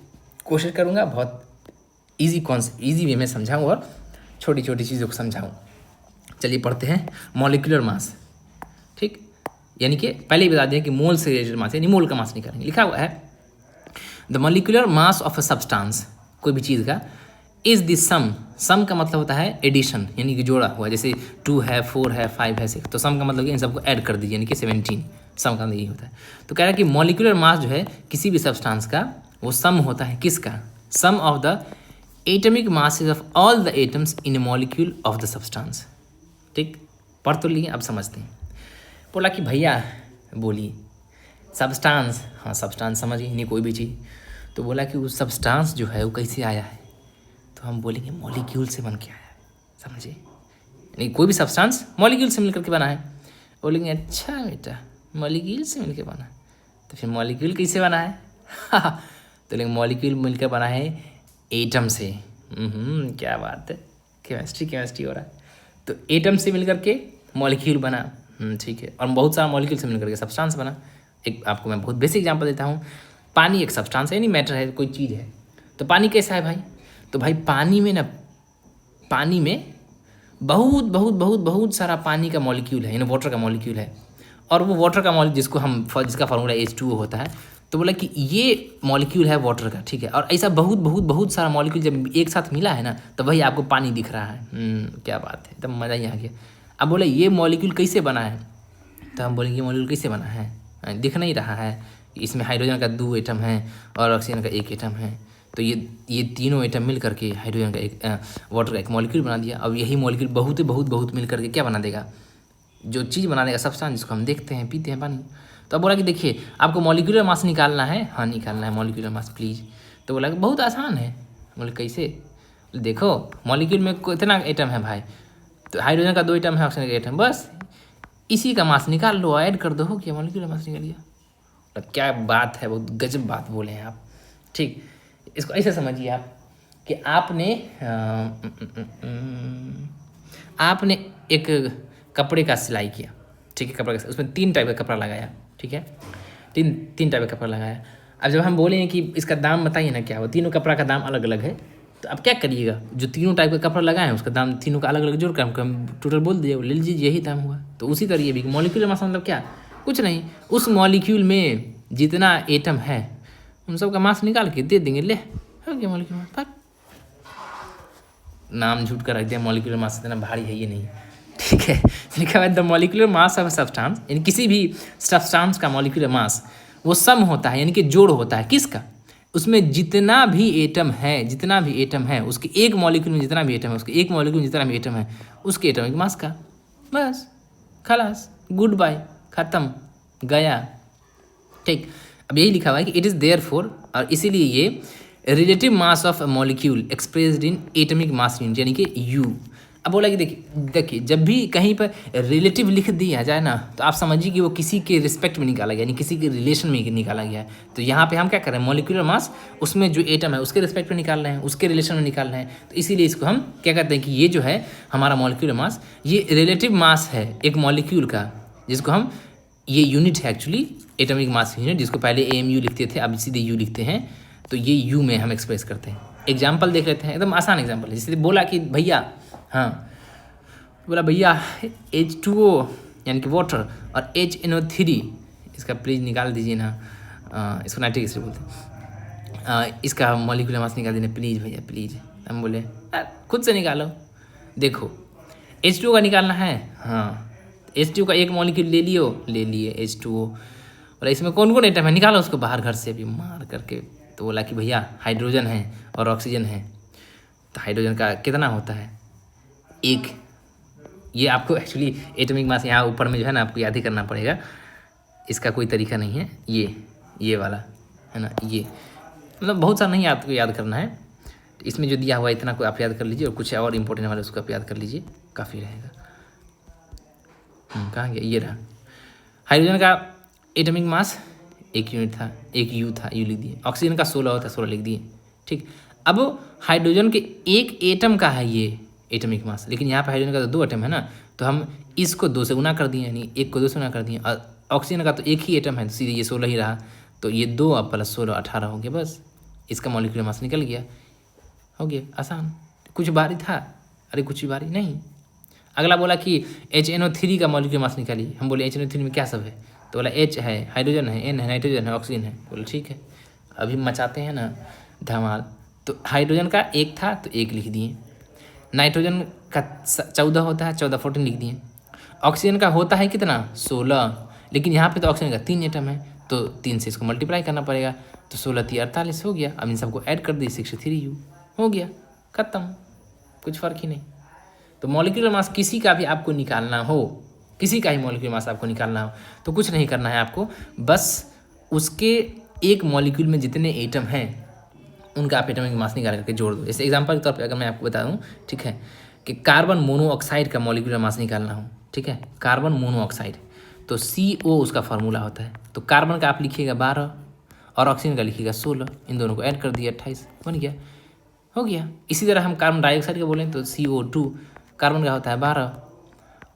कोशिश करूँगा बहुत ईजी वे में समझाऊँ और छोटी छोटी चीज़ों को समझाऊँ। चलिए पढ़ते हैं मॉलिक्यूलर मास, ठीक। यानी कि पहले ही बता दें कि मोल से रिलेटेड मास यानी मोल का मास निकालेंगे। लिखा हुआ है the molecular mass of a substance, कोई भी चीज़ का, इज़ द सम का मतलब होता है एडिशन, यानी कि जोड़ा हुआ। जैसे 2 है 4 है 5 है 6, तो सम का मतलब कि इन सबको ऐड कर दीजिए, यानी कि 17। सम का यही होता है। तो कह रहा है कि मॉलिक्यूलर मास जो है किसी भी सब्सटेंस का, वो सम होता है किसका, sum of the atomic masses of all the atoms in a molecule of the substance, ठीक। पढ़ तो लिए, अब समझते हैं। बोला कि भैया बोलिए सब्सटेंस, हाँ सब्सटेंस समझिए, नहीं कोई भी चीज़। तो बोला कि वो सब्सटेंस जो है वो कैसे आया है, तो हम बोलेंगे मॉलिक्यूल से बन के आया है, समझिए। नहीं, कोई भी सब्सटेंस मॉलिक्यूल से मिलकर के बना है। बोलेंगे अच्छा बेटा मॉलिक्यूल से मिलकर बना, तो फिर मॉलिक्यूल कैसे बना है तो लेकिन मॉलिक्यूल मिलकर बना है एटम से। क्या बात है, केमिस्ट्री हो रहा है। तो एटम से मिलकर के मॉलिक्यूल बना, ठीक है। और बहुत सारा मॉलिक्यूल से मिलकर के सब्सटेंस बना। एक आपको मैं बहुत बेसिक एग्जांपल देता हूँ। पानी एक सब्सटेंस है, यानी मैटर है, कोई चीज़ है। तो पानी कैसा है भाई, तो भाई पानी में बहुत बहुत बहुत बहुत सारा पानी का मॉलिक्यूल है, यानी वाटर का मॉलिक्यूल है। और वो वाटर का मॉलिक्यूल जिसका फार्मूला H2O होता है। तो बोला कि ये मॉलिक्यूल है वाटर का, ठीक है। और ऐसा बहुत बहुत बहुत सारा मॉलिक्यूल जब एक साथ मिला है ना, तो वही आपको पानी दिख रहा है। क्या बात है, एकदम मज़ा ही आ गया। अब बोले ये मॉलिक्यूल कैसे बना है, तो हम बोलेंगे ये मॉलिक्यूल कैसे बना है, दिख नहीं रहा है। इसमें हाइड्रोजन का 2 एटम है और ऑक्सीजन का 1 एटम है। तो ये तीनों एटम मिल करके हाइड्रोजन का एक वाटर का एक मॉलिक्यूल बना दिया। अब यही मॉलिक्यूल बहुत बहुत बहुत मिल करके क्या बना देगा, जो चीज़ बना देगा सब्सटेंस, जिसको हम देखते हैं पीते हैं पानी। तो अब बोला कि देखिए आपको मॉलिक्यूलर मास निकालना है, हाँ निकालना है मॉलिक्यूलर मास प्लीज़। तो बोला कि बहुत आसान है। बोले कैसे, देखो मॉलिक्यूल में कितना एटम है भाई, तो हाइड्रोजन का 2 एटम है, ऑक्सीजन का एटम, बस इसी का मास निकाल लो, ऐड कर दो, हो गया मॉलिक्यूलर मास निकल गया। तो क्या बात है, बहुत गजब बात बोले हैं आप, ठीक। इसको ऐसे समझिए आप कि आपने एक कपड़े का सिलाई किया, ठीक है। कपड़े का उसमें 3 टाइप का कपड़ा लगाया, ठीक है। तीन टाइप का कपड़ा लगाया। अब जब हम बोलें कि इसका दाम बताइए ना क्या हो, तीनों कपड़ा का दाम अलग अलग है। तो अब क्या करिएगा, जो तीनों टाइप का कपड़ा लगाए हैं उसका दाम तीनों का अलग अलग जोड़ कर हम टोटल बोल दीजिए, ले लीजिए यही दाम हुआ। तो उसी तरह ये भी मॉलिक्यूलर मास मतलब क्या, कुछ नहीं, उस मॉलिक्यूल में जितना एटम है उन सब का मास निकाल के दे देंगे, ले हो गया मॉलिक्यूलर मास। पर नाम झूठ कर रख दिया, मॉलिक्यूलर मास इतना भारी है ये नहीं, ठीक है। लिखा हुआ है the molecular mass of substance, यानी किसी भी सब्सटेंस का मॉलिक्यूलर मास वो सम होता है, यानी कि जोड़ होता है किसका, उसमें जितना भी एटम है उसके एक मॉलिक्यूल में जितना भी एटम है, उसके एक मॉलिक्यूल में जितना भी एटम है उसके एटॉमिक मास का, बस खलास, गुड बाय, ख़त्म, गया, ठीक। अब यही लिखा हुआ है कि इट इज़ देयर फॉर, और इसीलिए ये relative mass of molecule expressed in atomic mass unit, यानी कि यू। अब बोला कि देखिए जब भी कहीं पर रिलेटिव लिख दिया जाए ना, तो आप समझिए कि वो किसी के रिस्पेक्ट में निकाला गया, यानी किसी के रिलेशन में निकाला गया है। तो यहाँ पे हम क्या कर रहे हैं, मॉलिक्यूलर मास उसमें जो एटम है उसके रिस्पेक्ट में निकाल रहे हैं, उसके रिलेशन में निकाल रहे हैं। तो इसीलिए इसको हम क्या कहते हैं कि ये जो है हमारा मॉलिक्यूलर मास, ये रिलेटिव मास है एक मॉलिक्यूल का, जिसको हम, ये यूनिट है एक्चुअली एटमिक मास यूनिट, जिसको पहले AMU लिखते थे, अब सीधे U लिखते हैं। तो ये U में हम एक्सप्रेस करते हैं। एग्जाम्पल देख लेते हैं, एकदम आसान एग्जाम्पल है। जैसे बोला कि भैया, हाँ बोला भैया H2O यानी कि वाटर और HNO3, इसका प्लीज़ निकाल दीजिए ना, इसको नाइट्रिक एसिड बोलते हैं। इसका मॉलिक्यूलर मास निकाल देना प्लीज़ भैया प्लीज़। हम बोले खुद से निकालो। देखो H2O का निकालना है, हाँ H2O का एक मॉलिक्यूल ले लिए H2O। और इसमें कौन कौन एटम है निकालो उसको बाहर घर से अभी मार करके। तो बोला कि भैया हाइड्रोजन है और ऑक्सीजन है। तो हाइड्रोजन का कितना होता है, एक। ये आपको एक्चुअली एटॉमिक मास यहाँ ऊपर में जो है ना आपको याद ही करना पड़ेगा, इसका कोई तरीका नहीं है। ये वाला है ना, ये मतलब बहुत सारा नहीं आपको याद करना है। तो इसमें जो दिया हुआ है इतना को आप याद कर लीजिए और कुछ और इंपॉर्टेंट वाला उसको आप याद कर लीजिए, काफ़ी रहेगा। कहाँ गया, ये रहा। हाइड्रोजन का एटॉमिक मास 1 यूनिट था, 1 यू था, यू लिख दिए। ऑक्सीजन का 16 होता है, 16 लिख दिए, ठीक। अब हाइड्रोजन के एक एटम का है ये एटॉमिक मास, लेकिन यहाँ पर हाइड्रोजन का तो 2 एटम है ना, तो हम इसको 2 से गुना कर दिए, यानी 1 को 2 से गुना कर दिए। और ऑक्सीजन का तो एक ही एटम है, तो सीधे ये 16 ही रहा। तो ये 2 और प्लस 16 18 हो गया, बस इसका मॉलिक्यूलर मास निकल गया। हो गया आसान। कुछ बारी था, अरे कुछ बारी नहीं। अगला बोला कि HNO3 का मॉलिक्यूलर मास निकालिए। हम बोले HNO3 में क्या सब है, तो बोला H है, हाइड्रोजन है, N है, नाइट्रोजन है, ऑक्सीजन है। बोले ठीक है, अभी मचाते हैं ना धमाल। तो हाइड्रोजन का 1 था तो 1 लिख दिए। नाइट्रोजन का 14 होता है, 14 14 लिख दिए। ऑक्सीजन का होता है कितना, 16, लेकिन यहाँ पे तो ऑक्सीजन का 3 एटम है, तो 3 से इसको मल्टीप्लाई करना पड़ेगा। तो 16 3 48 हो गया। अब इन सबको ऐड कर दी, 63U हो गया, ख़त्म, कुछ फ़र्क ही नहीं। तो मॉलिक्यूलर मास किसी का भी आपको निकालना हो, किसी का ही मॉलिक्यूलर मास आपको निकालना हो, तो कुछ नहीं करना है आपको, बस उसके एक मॉलिक्यूल में जितने एटम हैं उनका आप एटॉमिक मास निकाल करके जोड़ दो। जैसे एग्जांपल के तौर पे अगर मैं आपको बता दूं, ठीक है, कि कार्बन मोनोऑक्साइड का मॉलिक्यूलर मास निकालना हो, ठीक है, कार्बन मोनोऑक्साइड, तो CO उसका फार्मूला होता है। तो कार्बन का आप लिखिएगा 12 और ऑक्सीजन का लिखिएगा 16, इन दोनों को ऐड कर दिया 28, बन गया, हो गया। इसी तरह हम कार्बन डाइऑक्साइड का बोलें तो CO2, कार्बन का होता है 12,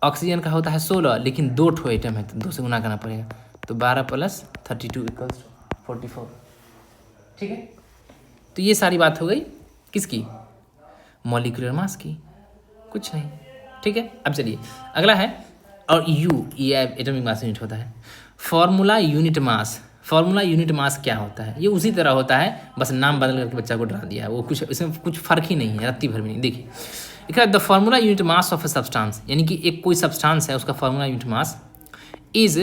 ऑक्सीजन का होता है 16, लेकिन 2 ठो एटम है तो 2 से गुना करना पड़ेगा। तो 12 + 32 = 44, ठीक है। तो ये सारी बात हो गई किसकी, मॉलिक्यूलर मास की, कुछ नहीं, ठीक है। अब चलिए अगला है, और ये एटॉमिक मास यूनिट होता है। फॉर्मूला यूनिट मास, फॉर्मूला यूनिट मास क्या होता है, ये उसी तरह होता है, बस नाम बदल करके बच्चा को डरा दिया है, वो कुछ इसमें कुछ फ़र्क ही नहीं है, रत्ती भर भी नहीं। देखिए लिखा है the formula unit mass of a substance, यानी कि एक कोई सब्सटेंस है उसका formula unit mass is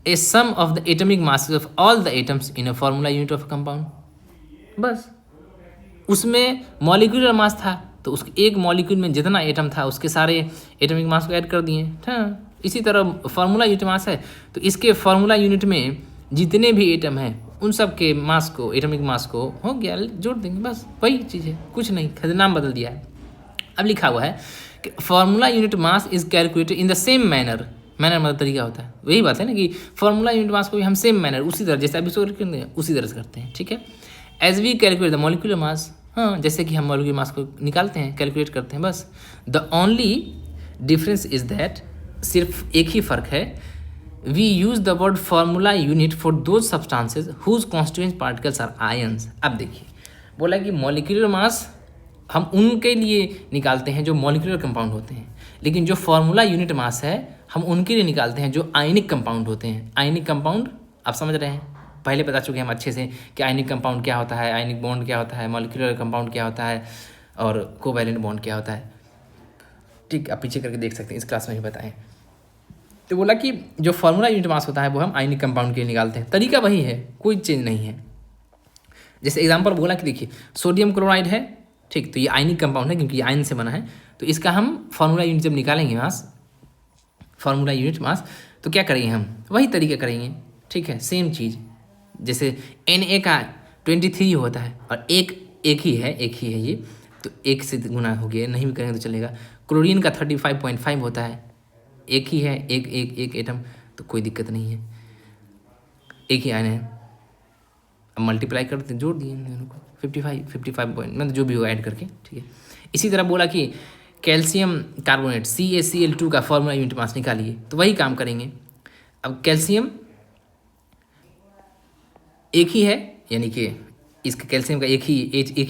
a sum of the atomic mass of all the atoms in a formula unit of compound. बस उसमें मॉलिक्यूलर मास था तो उस एक मॉलिक्यूल में जितना एटम था उसके सारे एटॉमिक मास को ऐड कर दिए, हाँ। इसी तरह फार्मूला यूनिट मास है, तो इसके फार्मूला यूनिट में जितने भी एटम हैं उन सब के मास को, एटॉमिक मास को हो गया, जोड़ देंगे, बस वही चीज़ है, कुछ नहीं, खाली नाम बदल दिया है। अब लिखा हुआ है कि formula unit mass is calculated in the same manner, manner मतलब तरीका होता है, वही बात है ना कि फार्मूला यूनिट मास को भी हम सेम मैनर, उसी तरह जैसे अभी उसी तरह से करते हैं, ठीक है। As we calculate the molecular mass, हाँ, जैसे कि हम मॉलिक्यूलर मास को निकालते हैं, कैलकुलेट करते हैं, बस। The only difference is that, सिर्फ एक ही फ़र्क है, we use the word formula unit for those substances whose constituent particles are ions. अब देखिए बोला कि मॉलिक्यूलर मास हम उनके लिए निकालते हैं जो मॉलिक्यूलर कंपाउंड होते हैं, लेकिन जो फार्मूला यूनिट मास है हम उनके लिए निकालते हैं जो आयनिक कंपाउंड होते हैं। आयनिक कंपाउंड आप समझ रहे हैं, पहले बता चुके हैं हम अच्छे से कि आयनिक कंपाउंड क्या होता है, आयनिक बॉन्ड क्या होता है, मॉलिक्यूलर कंपाउंड क्या होता है और कोवैलेंट बॉन्ड क्या होता है, ठीक। आप पीछे करके देख सकते हैं, इस क्लास में ही बताएं। तो बोला कि जो फार्मूला यूनिट मास होता है वो हम आयनिक कंपाउंड के लिए निकालते हैं, तरीका वही है, कोई चेंज नहीं है। जैसे एग्जांपल बोला कि देखिए सोडियम क्लोराइड है, ठीक, तो ये आयनिक कंपाउंड है क्योंकि ये आयन से बना है, तो इसका हम फार्मूला यूनिट जब निकालेंगे मास, फार्मूला यूनिट मास, तो क्या करेंगे हम, वही तरीका करेंगे, ठीक है, सेम चीज़। जैसे Na का 23 होता है और एक ही है ये, तो 1 से गुना हो गया, नहीं भी करेंगे तो चलेगा। क्लोरीन का 35.5 होता है, एक ही है, एक एटम, तो कोई दिक्कत नहीं है, एक ही आयन है। अब मल्टीप्लाई करते जोड़ दिए इन दोनों को, 55 पॉइंट मतलब जो भी हो ऐड करके, ठीक है। इसी तरह बोला कि कैल्शियम कार्बोनेट CaCl2 का फॉर्मूला यूनिट मास निकालिए, तो वही काम करेंगे। अब कैल्शियम एक ही है, यानी कि इसके कैल्शियम का एक ही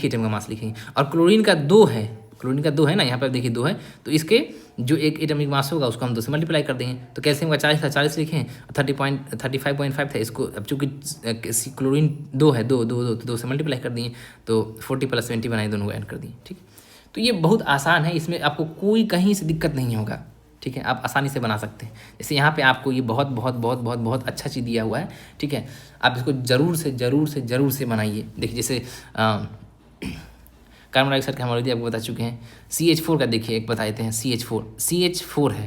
एटम का मास लिखेंगे, और क्लोरीन का 2 है, क्लोरीन का 2 है ना, यहाँ पर देखिए 2 है, तो इसके जो एक एटॉमिक मास होगा उसको हम 2 से मल्टीप्लाई कर देंगे। तो कैसे होगा, 40 था 40 लिखें, 35.5 था, इसको अब चूँकि क्लोरीन 2 है, 2 से मल्टीप्लाई कर दिए, तो 40 + 20 बनाए, दोनों को ऐड कर दिए। ठीक, तो ये बहुत आसान है, इसमें आपको कोई कहीं से दिक्कत नहीं होगा। ठीक है, आप आसानी से बना सकते हैं। जैसे यहाँ पे आपको ये बहुत बहुत बहुत बहुत बहुत अच्छा चीज़ दिया हुआ है। ठीक है, आप इसको ज़रूर से बनाइए। देखिए जैसे कार्बन डाइऑक्साइड का हम ऑलरेडी आपको बता चुके हैं। CH4 का देखिए एक बता देते हैं। CH4 है,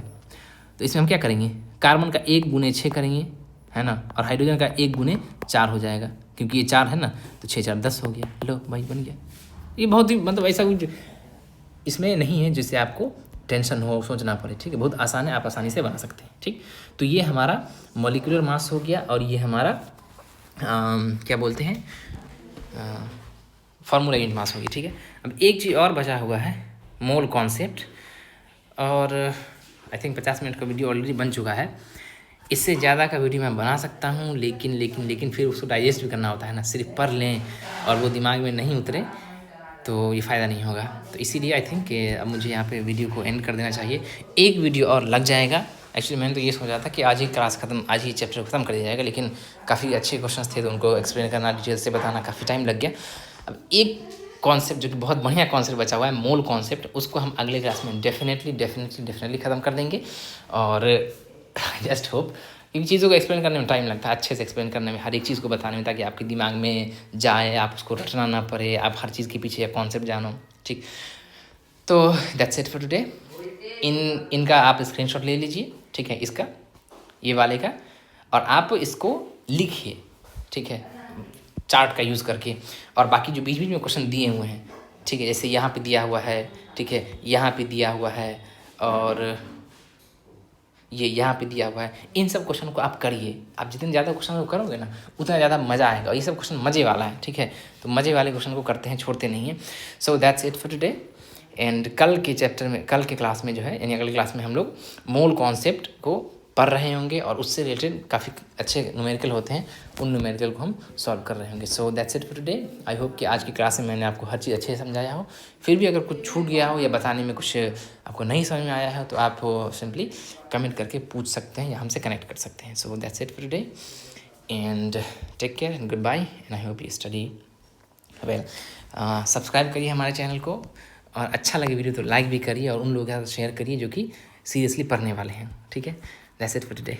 तो इसमें हम क्या करेंगे, कार्बन का 1 × 6 करेंगे, है ना, और हाइड्रोजन का 1 × 4 हो जाएगा, क्योंकि ये 4 है ना, तो 6 × 4 = 10 हो गया। लो भाई बन गया। ये बहुत ही मतलब ऐसा कुछ इसमें नहीं है जिससे आपको टेंशन हो, सोचना पड़े। ठीक है, बहुत आसान है, आप आसानी से बना सकते हैं। ठीक, तो ये हमारा मॉलिक्यूलर मास हो गया, और ये हमारा क्या बोलते हैं, फार्मूला यूनिट मास होगी। ठीक है, अब एक चीज़ और बचा हुआ है, मोल कॉन्सेप्ट, और आई थिंक 50 मिनट का वीडियो ऑलरेडी बन चुका है। इससे ज़्यादा का वीडियो मैं बना सकता हूँ, लेकिन फिर उसको डाइजेस्ट भी करना होता है ना, सिर्फ पढ़ लें और वो दिमाग में नहीं उतरे तो ये फ़ायदा नहीं होगा। तो इसीलिए आई थिंक अब मुझे यहाँ पे वीडियो को एंड कर देना चाहिए। एक वीडियो और लग जाएगा। एक्चुअली मैंने तो ये सोचा था कि आज ही क्लास ख़त्म, आज ही चैप्टर ख़त्म कर दिया जाएगा, लेकिन काफ़ी अच्छे क्वेश्चंस थे, तो उनको एक्सप्लेन करना, डिटेल से बताना काफ़ी टाइम लग गया। अब एक कॉन्सेप्ट जो कि बहुत बढ़िया कॉन्सेप्ट बचा हुआ है, मोल कॉन्सेप्ट, उसको हम अगले क्लास में डेफिनेटली ख़त्म कर देंगे। और जस्ट होप, इन चीज़ों को एक्सप्लेन करने में टाइम लगता है, अच्छे से एक्सप्लेन करने में, हर एक चीज़ को बताने में, ताकि आपके दिमाग में जाए, आप उसको रटना ना पड़े, आप हर चीज़ के पीछे कॉन्सेप्ट जानो। ठीक, तो दैट्स इट फॉर टुडे। इनका आप स्क्रीनशॉट ले लीजिए। ठीक है, इसका, ये वाले का, और आप इसको लिखिए। ठीक है, चार्ट का यूज़ करके, और बाकी जो बीच में क्वेश्चन दिए हुए हैं, ठीक है, जैसे यहाँ पे दिया हुआ है, ठीक है, यहाँ पे दिया हुआ है, और ये यहाँ पे दिया हुआ है, इन सब क्वेश्चन को आप करिए। आप जितने ज़्यादा क्वेश्चन को करोगे ना, उतना ज़्यादा मज़ा आएगा, और ये सब क्वेश्चन मज़े वाला है। ठीक है, तो मज़े वाले क्वेश्चन को करते हैं, छोड़ते नहीं हैं। So that's it for today. And कल के चैप्टर में, कल के क्लास में जो है, यानी अगली क्लास में हम लोग मोल कॉन्सेप्ट को पढ़ रहे होंगे, और उससे रिलेटेड काफ़ी अच्छे न्यूमेरिकल होते हैं, उन न्यूमेरिकल को हम सॉल्व कर रहे होंगे। सो that's it for today. I hope कि आज की क्लास में मैंने आपको हर चीज़ अच्छे से समझाया हो। फिर भी अगर कुछ छूट गया हो, या बताने में कुछ आपको नहीं समझ में आया है, तो आप सिंपली कमेंट करके पूछ सकते हैं, या हमसे कनेक्ट कर सकते हैं। So that's it for today, and take care and good bye, and I hope you study well. Subscribe करिए हमारे चैनल को, और अच्छा लगे वीडियो तो लाइक भी करिए, और उन लोगों के साथ शेयर करिए जो कि सीरियसली पढ़ने वाले हैं। ठीक है, दैट्स इट फॉर टुडे।